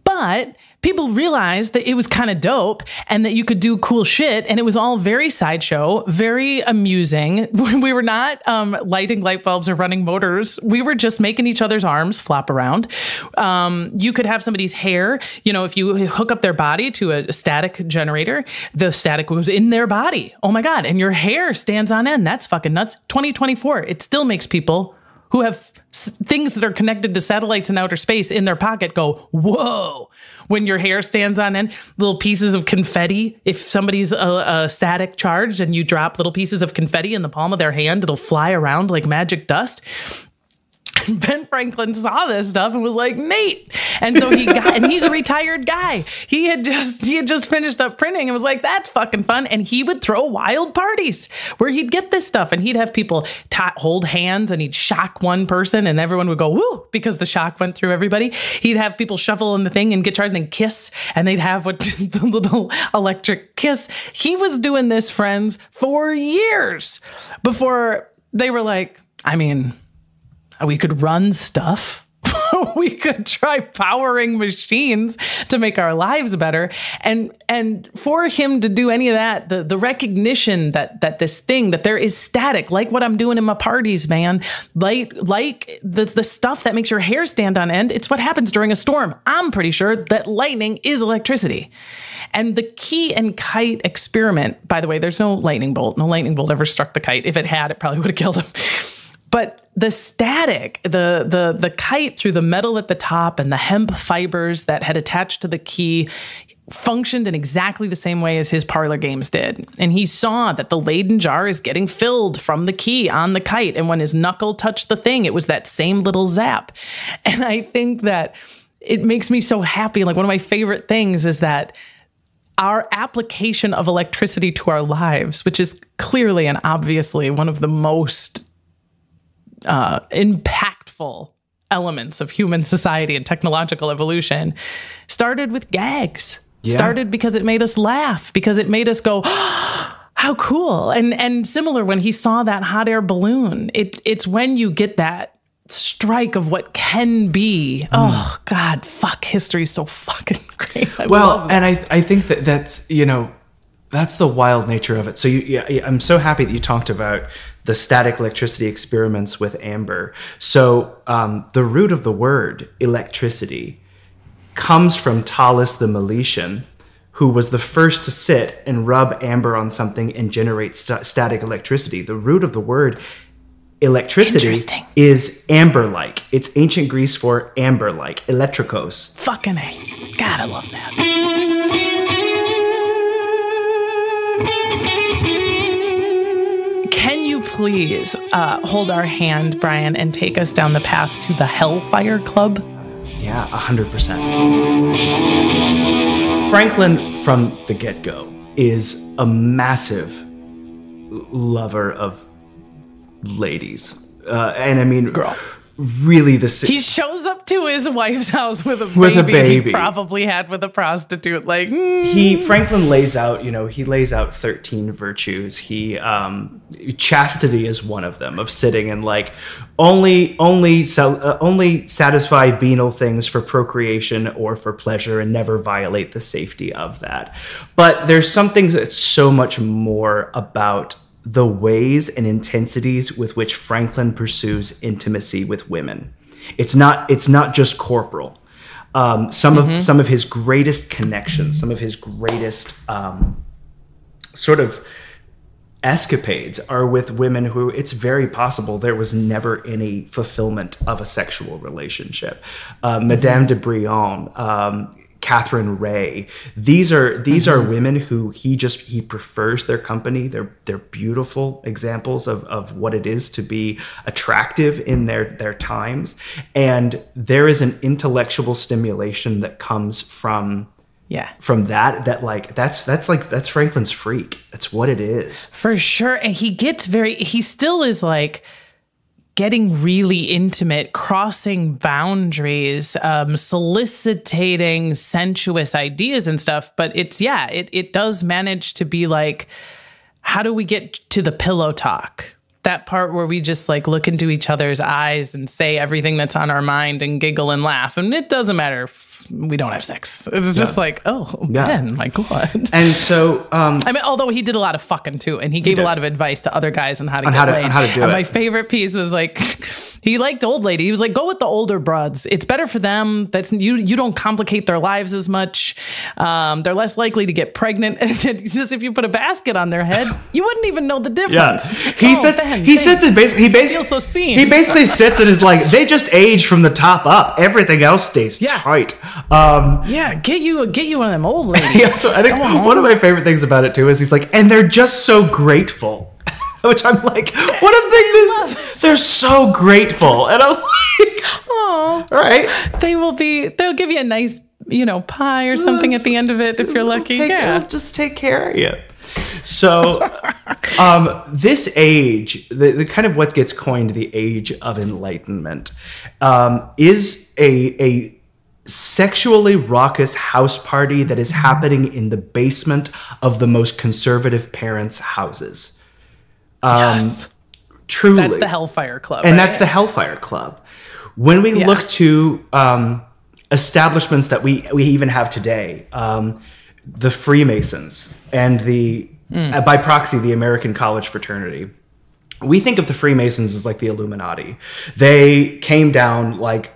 But people realized that it was kind of dope and that you could do cool shit. And it was all very sideshow, very amusing. We were not lighting light bulbs or running motors. We were just making each other's arms flop around. You could have somebody's hair, you know, if you hook up their body to a static generator, the static goes in their body. Oh my God. And your hair stands on end. That's fucking nuts. 2024, it still makes people who have things that are connected to satellites in outer space in their pocket go, whoa, when your hair stands on end, little pieces of confetti. If somebody's a static charged and you drop little pieces of confetti in the palm of their hand, it'll fly around like magic dust. Ben Franklin saw this stuff and was like, Nate. And so and he's a retired guy. He had just finished up printing and was like, that's fucking fun. And he would throw wild parties where he'd get this stuff and he'd have people hold hands and he'd shock one person and everyone would go, woo, because the shock went through everybody. He'd have people shuffle in the thing and get charged and then kiss. And they'd have the little electric kiss. He was doing this, friends, for years before they were like, I mean, we could run stuff. We could try powering machines to make our lives better. And for him to do any of that, the recognition that this thing, that there is static, like what I'm doing in my parties, man, like the stuff that makes your hair stand on end, it's what happens during a storm. I'm pretty sure that lightning is electricity. And the key and kite experiment, by the way, there's no lightning bolt. No lightning bolt ever struck the kite. If it had, it probably would have killed him. But the static, the kite through the metal at the top and the hemp fibers that had attached to the key functioned in exactly the same way as his parlor games did. And he saw that the Leyden jar is getting filled from the key on the kite. And when his knuckle touched the thing, it was that same little zap. And I think that it makes me so happy. Like one of my favorite things is that our application of electricity to our lives, which is clearly and obviously one of the most impactful elements of human society and technological evolution, started with gags. Yeah. Started because it made us laugh, because it made us go, oh, how cool. And similar when he saw that hot air balloon, it's when you get that strike of what can be. Oh God, fuck, history is so fucking great. I love it. And I think that's, you know, That's the wild nature of it. So I'm so happy that you talked about the static electricity experiments with amber. So the root of the word electricity comes from Thales the Milesian, who was the first to sit and rub amber on something and generate static electricity. The root of the word electricity is amber-like. It's ancient Greece for amber-like, electrikos. Fucking A. God, I love that. Can you please hold our hand, Bryan, and take us down the path to the Hellfire Club? Yeah, 100%. Franklin, from the get-go, is a massive lover of ladies. And I mean, girl. Really, he shows up to his wife's house with a baby he probably had with a prostitute. Like Franklin lays out, he lays out 13 virtues. Chastity is one of them, of sitting and like only satisfy venal things for procreation or for pleasure and never violate the safety of that. But there's something that's so much more about the ways and intensities with which Franklin pursues intimacy with women. It's not just corporal. Some of his greatest connections, some of his greatest sort of escapades are with women who it's very possible there was never any fulfillment of a sexual relationship. Madame de Bryan, Catherine Ray. These are women who he prefers their company. They're beautiful examples of what it is to be attractive in their times. And there is an intellectual stimulation that comes from that's Franklin's freak. That's what it is. For sure. And he still is like getting really intimate, crossing boundaries, soliciting sensuous ideas and stuff. But it does manage to be like, how do we get to the pillow talk? That part where we just like look into each other's eyes and say everything that's on our mind and giggle and laugh. And it doesn't matter if we don't have sex. It's just like, Ben, my God. And so, I mean, although he did a lot of fucking too, and he gave a lot of advice to other guys on how to get laid. On how to do it. My favorite piece was like, he liked old lady. He was like, go with the older broads. It's better for them. That's you don't complicate their lives as much. They're less likely to get pregnant. And he says, if you put a basket on their head, you wouldn't even know the difference. Yeah. He sits so seen. He basically sits and is like, they just age from the top up. Everything else stays tight. Get you one of them old ladies. So I think one of my favorite things about it too is he's like, and they're just so grateful. Which I'm like, what a thing is. They're so grateful. And I'm like, oh, all right. They'll give you a nice, pie or something at the end of it if you're lucky. They'll just take care of you. So this age, the kind of what gets coined the age of enlightenment, is a sexually raucous house party that is happening in the basement of the most conservative parents' houses. Yes. Truly. That's the Hellfire Club. And that's the Hellfire Club. When we look to establishments that we even have today, the Freemasons and by proxy, the American College Fraternity, we think of the Freemasons as like the Illuminati. They came down like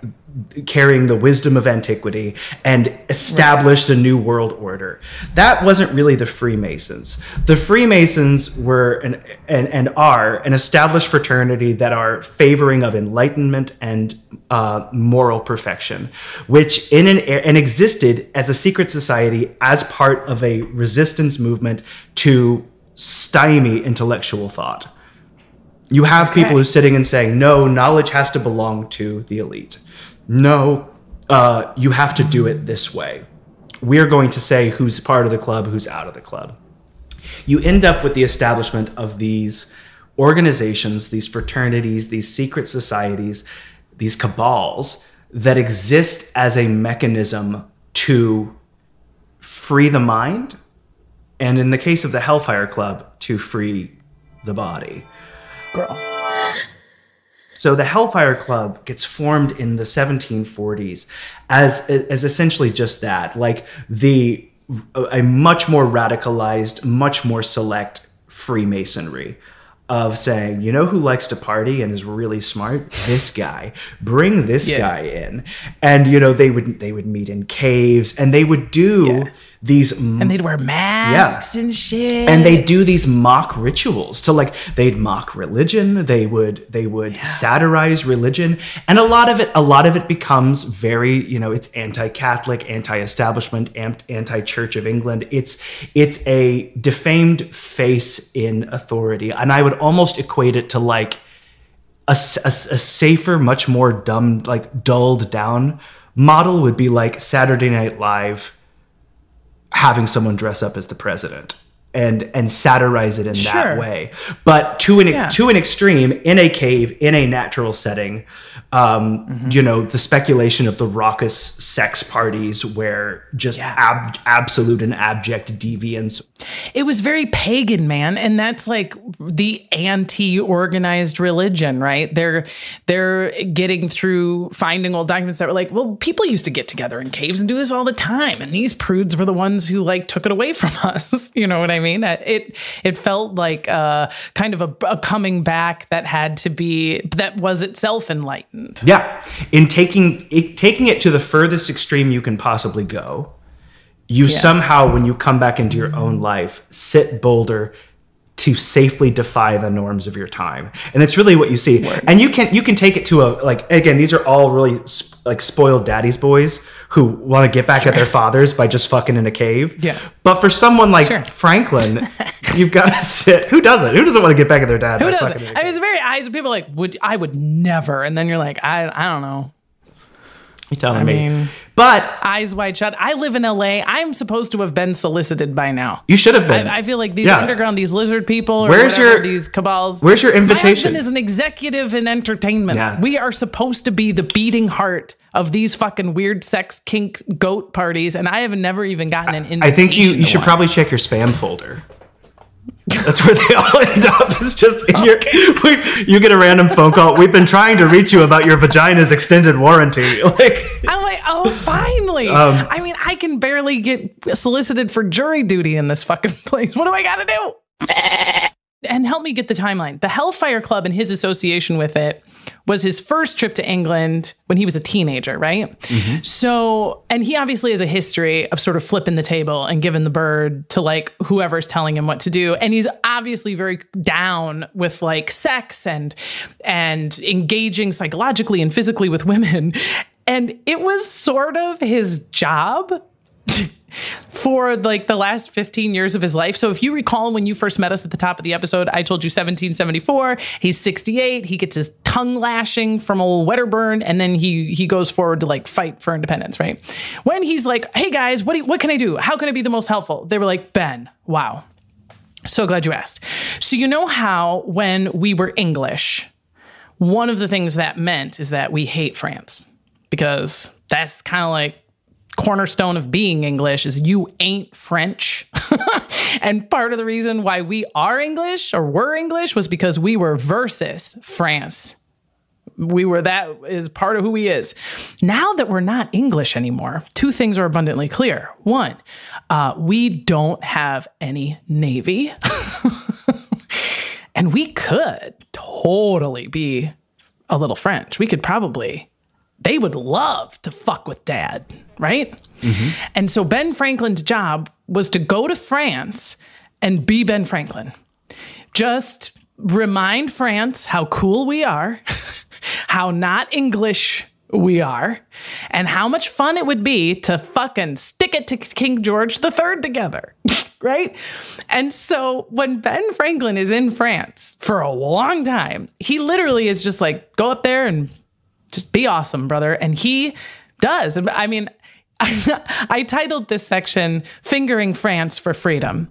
carrying the wisdom of antiquity and established a new world order. That wasn't really the Freemasons. The Freemasons were and are an established fraternity that are favoring of enlightenment and moral perfection, which and existed as a secret society as part of a resistance movement to stymie intellectual thought. You have people who are sitting and saying, no, knowledge has to belong to the elite. No, you have to do it this way. We're going to say who's part of the club, who's out of the club. You end up with the establishment of these organizations, these fraternities, these secret societies, these cabals that exist as a mechanism to free the mind, and in the case of the Hellfire Club, to free the body. Girl. So the Hellfire Club gets formed in the 1740s as essentially just that, like the a much more radicalized, much more select Freemasonry of saying, you know who likes to party and is really smart? This guy. Bring this guy in. And, you know, they would meet in caves, and they would do these... And they'd wear masks and shit. And they do these mock rituals. So, like, they'd mock religion. They would satirize religion. And a lot of it becomes very, you know, it's anti-Catholic, anti-establishment, anti-Church of England. It's a defamed face in authority. And I would almost equate it to like a safer, much more dulled down model would be like Saturday Night Live having someone dress up as the president and satirize it in that way. But to an extreme, in a cave, in a natural setting, you know, the speculation of the raucous sex parties where just absolute and abject deviance. It was very pagan, man. And that's like the anti-organized religion, right? They're getting through finding old documents that were like, well, people used to get together in caves and do this all the time. And these prudes were the ones who like took it away from us. You know what I mean? It felt like kind of a coming back that was itself enlightened. Yeah. In taking it to the furthest extreme you can possibly go, you somehow, when you come back into your own life, sit bolder to safely defy the norms of your time. And it's really what you see. Word. And you can take it to again, these are all really like spoiled daddy's boys who want to get back at their fathers by just fucking in a cave. Yeah. But for someone like Franklin, you've got to sit. Who doesn't? Who doesn't want to get back at their dad? Who doesn't? I mean, it's very eyes of people like, I would never. And then you're like, I don't know. You're telling me. But eyes wide shut. I live in LA. I'm supposed to have been solicited by now. You should have been. I feel like these underground, these lizard people, or these cabals. Where's your invitation? My husband is an executive in entertainment. Yeah. We are supposed to be the beating heart of these fucking weird sex kink goat parties, and I have never even gotten an invitation. I think you should probably check your spam folder. That's where they all end up. It's just in you get a random phone call. We've been trying to reach you about your vagina's extended warranty. I'm like, oh, finally. I mean, I can barely get solicited for jury duty in this fucking place. What do I got to do? And help me get the timeline. The Hellfire Club and his association with it was his first trip to England when he was a teenager, right? Mm-hmm. So, and he obviously has a history of sort of flipping the table and giving the bird to like whoever's telling him what to do. And he's obviously very down with like sex and engaging psychologically and physically with women. And it was sort of his job for like the last 15 years of his life. So if you recall when you first met us at the top of the episode, I told you 1774, he's 68, he gets his tongue lashing from old Wedderburn, and then he goes forward to like fight for independence, right? When he's like, hey guys, what can I do? How can I be the most helpful? They were like, Ben, wow. So glad you asked. So you know how when we were English, one of the things that meant is that we hate France, because that's kind of like cornerstone of being English is you ain't French. And part of the reason why we are English or were English was because we were versus France. That is part of who he is. Now that we're not English anymore, two things are abundantly clear. One, we don't have any navy. And we could totally be a little French. We could probably, they would love to fuck with dad, right? Mm-hmm. And so Ben Franklin's job was to go to France and be Ben Franklin. Just remind France how cool we are, how not English we are, and how much fun it would be to fucking stick it to King George III together, right? And so when Ben Franklin is in France for a long time, he literally is just like, go up there and just be awesome, brother. And he does. I mean, I titled this section Fingering France for Freedom,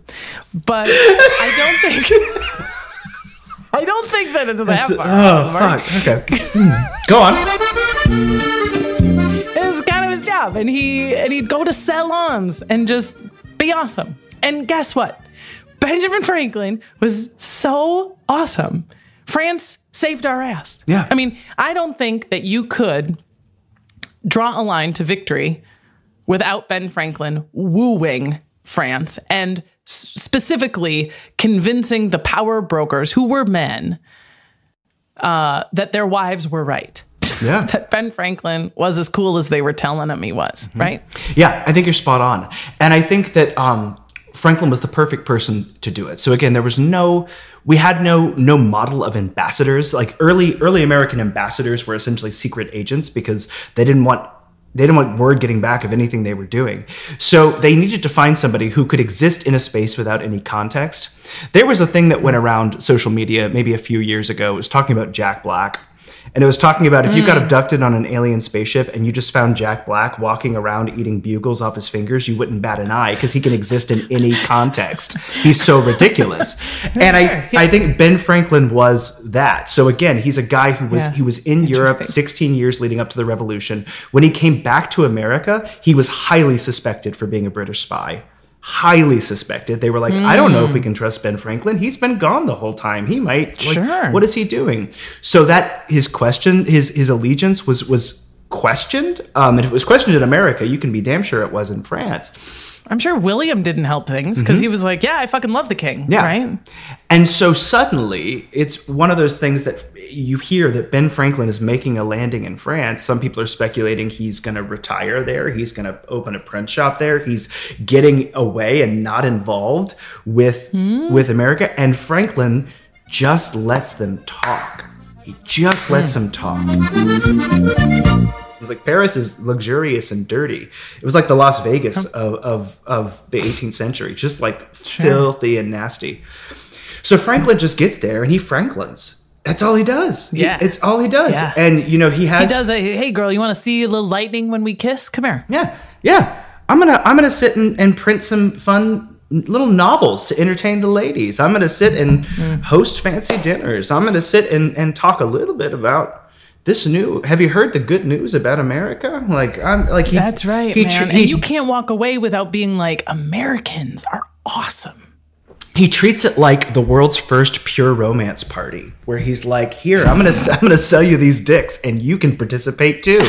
but I don't think that it's that far. Oh, fuck. Okay. Go on. It's kind of his job. And he'd go to salons and just be awesome. And guess what? Benjamin Franklin was so awesome. France saved our ass. Yeah. I mean, I don't think that you could draw a line to victory without Ben Franklin wooing France and specifically convincing the power brokers, who were men, that their wives were right. Yeah. That Ben Franklin was as cool as they were telling him he was, right? Yeah, I think you're spot on. And I think that Franklin was the perfect person to do it. So again, we had no model of ambassadors. Like early American ambassadors were essentially secret agents because they didn't want word getting back of anything they were doing. So they needed to find somebody who could exist in a space without any context. There was a thing that went around social media maybe a few years ago. It was talking about Jack Black. And it was talking about if you got abducted on an alien spaceship and you just found Jack Black walking around eating bugles off his fingers, you wouldn't bat an eye because he can exist in any context. He's so ridiculous. And I think Ben Franklin was that. So again, he's a guy who was in Europe 16 years leading up to the revolution. When he came back to America, he was highly suspected for being a British spy. Highly suspected. They were like, I don't know if we can trust Ben Franklin. He's been gone the whole time. He might. Like, what is he doing? So that his allegiance was questioned. And if it was questioned in America, you can be damn sure it was in France. I'm sure William didn't help things because he was like, yeah, I fucking love the king. Yeah. Right. And so suddenly it's one of those things that you hear that Ben Franklin is making a landing in France. Some people are speculating he's going to retire there. He's going to open a print shop there. He's getting away and not involved with America. And Franklin just lets them talk. He just lets them talk. It's like Paris is luxurious and dirty. It was like the Las Vegas of the 18th century, just like filthy and nasty. So Franklin just gets there and he Franklins. That's all he does. Yeah. It's all he does. Yeah. And, he does a, hey, girl, you want to see a little lightning when we kiss? Come here. Yeah. Yeah. I'm gonna sit and print some fun little novels to entertain the ladies. I'm gonna sit and host fancy dinners. I'm gonna sit and talk a little bit about this have you heard the good news about America? That's right, man. And you can't walk away without being like, Americans are awesome. He treats it like the world's first pure romance party, where he's like, "Here, I'm gonna sell you these dicks, and you can participate too."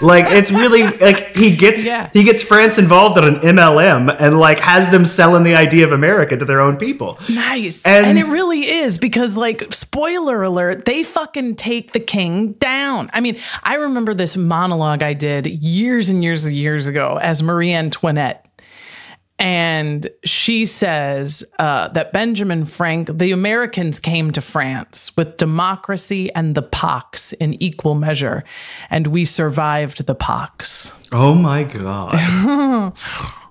Like, it's really like he gets France involved in an MLM and like has them selling the idea of America to their own people. Nice, and it really is because, like, spoiler alert, they fucking take the king down. I mean, I remember this monologue I did years and years and years ago as Marie Antoinette. And she says that the Americans came to France with democracy and the pox in equal measure, and we survived the pox. Oh my God. I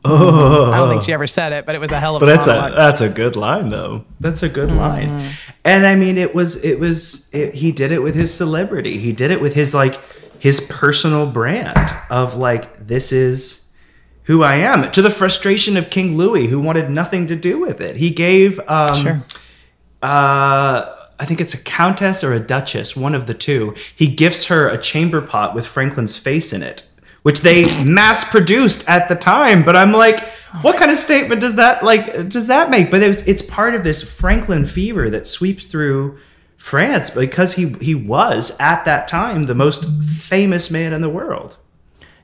don't think she ever said it, but it was a hell of a monologue. That's a good line, though. That's a good line. And I mean, he did it with his celebrity. He did it with his personal brand of like, this is who I am, to the frustration of King Louis, who wanted nothing to do with it. He gave, I think it's a countess or a duchess, one of the two. He gifts her a chamber pot with Franklin's face in it, which they mass produced at the time. But I'm like, what kind of statement does that make? But it's part of this Franklin fever that sweeps through France because he was at that time the most famous man in the world.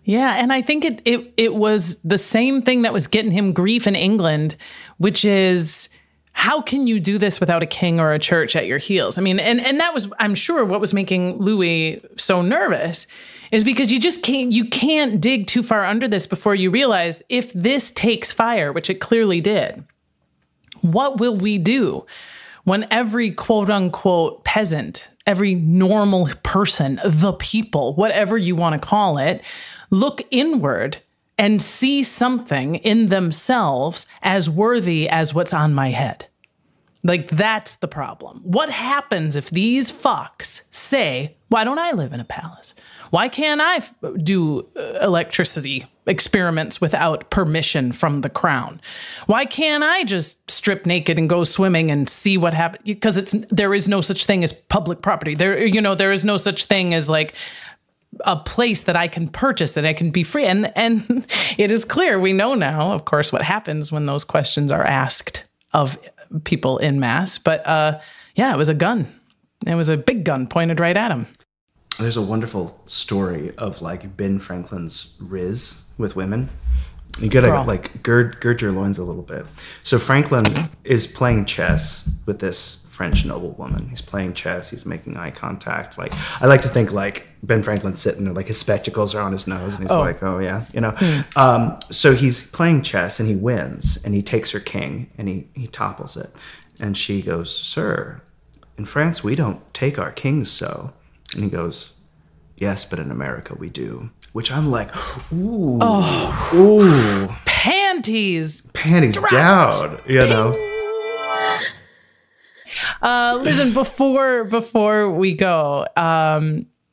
Yeah, and I think it was the same thing that was getting him grief in England, which is, how can you do this without a king or a church at your heels? I mean, and that was, I'm sure, what was making Louis so nervous is because you can't dig too far under this before you realize if this takes fire, which it clearly did, what will we do when every quote unquote peasant, every normal person, the people, whatever you want to call it, look inward and see something in themselves as worthy as what's on my head? Like, that's the problem. What happens if these fucks say, why don't I live in a palace? Why can't I do electricity experiments without permission from the crown? Why can't I just strip naked and go swimming and see what happens? Because there is no such thing as public property. There is no such thing as like a place that I can purchase, that I can be free. And it is clear, we know now, of course, what happens when those questions are asked of people in mass. But it was a gun. It was a big gun pointed right at him. There's a wonderful story of like Ben Franklin's Riz with women. You gotta Girl. like gird your loins a little bit. So Franklin is playing chess with this French noblewoman. He's playing chess. He's making eye contact. Like, I like to think like Ben Franklin's sitting there, like his spectacles are on his nose, and he's like, "Oh yeah," you know. So he's playing chess and he wins, and he takes her king and he topples it, and she goes, "Sir, in France we don't take our kings so," and he goes, "Yes, but in America we do." Which I'm like, ooh, ooh, Panties down, you know. Listen, before we go,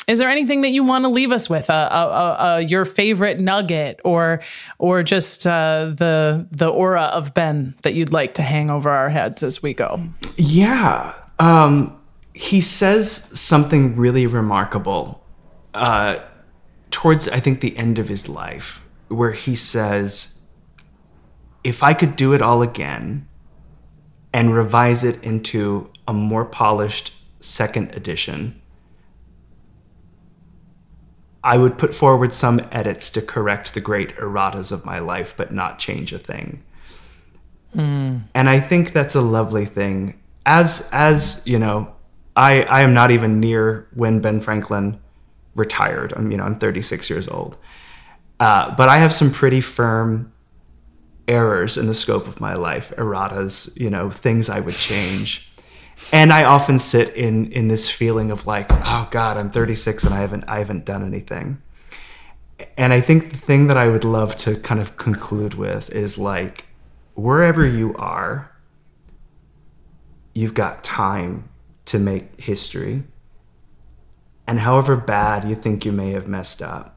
is there anything that you want to leave us with? Your favorite nugget, or just the aura of Ben that you'd like to hang over our heads as we go? Yeah, he says something really remarkable towards, I think, the end of his life, where he says, "If I could do it all again and revise it into a more polished second edition, I would put forward some edits to correct the great erratas of my life, but not change a thing." And I think that's a lovely thing. As you know, I am not even near when Ben Franklin retired. I'm 36 years old. But I have some pretty firm errors in the scope of my life, erratas, things I would change. And I often sit in this feeling of like, oh God, I'm 36 and I haven't done anything. And I think the thing that I would love to kind of conclude with is like, wherever you are, you've got time to make history. And however bad you think you may have messed up,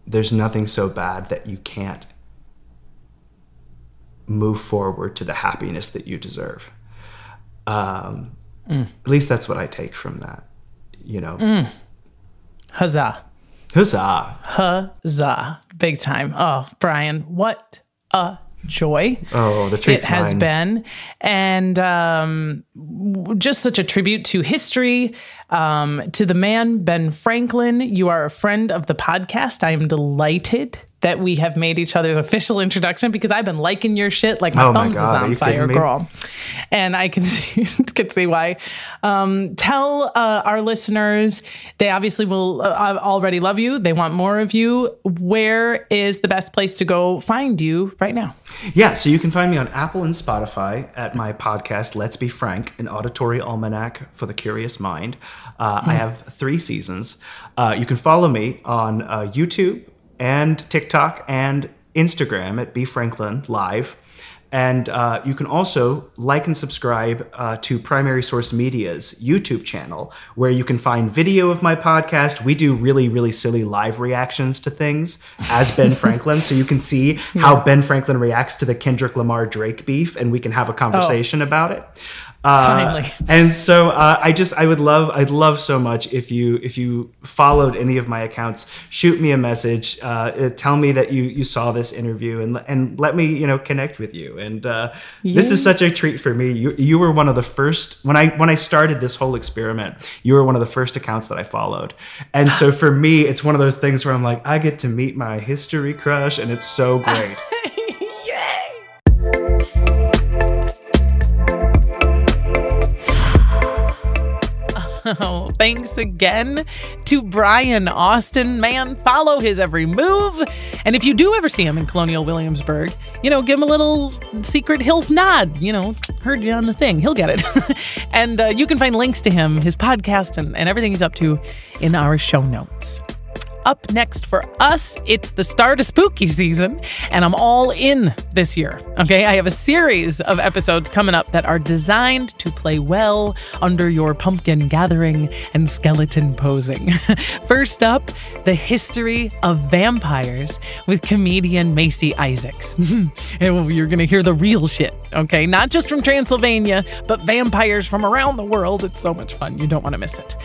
there's nothing so bad that you can't move forward to the happiness that you deserve. At least that's what I take from that, Huzzah. Huzzah. Huzzah. Big time. Oh, Bryan, what a joy. Oh, the treat's it has mine. been. And just such a tribute to history, to the man, Ben Franklin. You are a friend of the podcast. I am delighted that we have made each other's official introduction, because I've been liking your shit like my thumbs God, is are on you fire, kidding me? girl. And I can see why. Tell our listeners, they obviously will already love you. They want more of you. Where is the best place to go find you right now? Yeah, so you can find me on Apple and Spotify at my podcast, Let's Be Frank, an auditory almanac for the curious mind. I have 3 seasons. You can follow me on YouTube and TikTok and Instagram at B Franklin Live. And you can also like and subscribe to Primary Source Media's YouTube channel, where you can find video of my podcast. We do really, really silly live reactions to things as Ben Franklin. So you can see how Ben Franklin reacts to the Kendrick Lamar Drake beef, and we can have a conversation about it. Finally. And so I'd love so much if you followed any of my accounts, shoot me a message, tell me that you saw this interview, and let me connect with you. And this is such a treat for me. You were one of the first when I started this whole experiment. You were one of the first accounts that I followed, and so for me, it's one of those things where I'm like, I get to meet my history crush, and it's so great. Oh, thanks again to Bryan Austin. Man, follow his every move. And if you do ever see him in Colonial Williamsburg, give him a little secret HILF nod. Heard you on the thing. He'll get it. And you can find links to him, his podcast, and everything he's up to in our show notes. Up next for us, it's the start of spooky season, and I'm all in this year, okay? I have a series of episodes coming up that are designed to play well under your pumpkin gathering and skeleton posing. First up, the history of vampires with comedian Macy Isaacs. And you're gonna hear the real shit, okay? Not just from Transylvania, but vampires from around the world. It's so much fun. You don't want to miss it.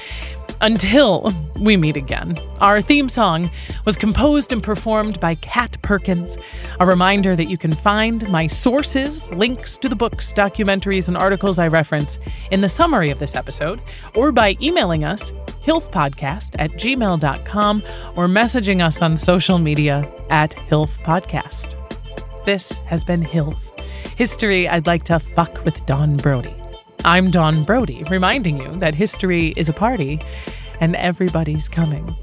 Until we meet again. Our theme song was composed and performed by Kat Perkins. A reminder that you can find my sources, links to the books, documentaries, and articles I reference in the summary of this episode, or by emailing us, hilfpodcast@gmail.com, or messaging us on social media @hilfpodcast. This has been HILF, History I'd Like to Fuck with Dawn Brody. I'm Dawn Brody, reminding you that history is a party and everybody's coming.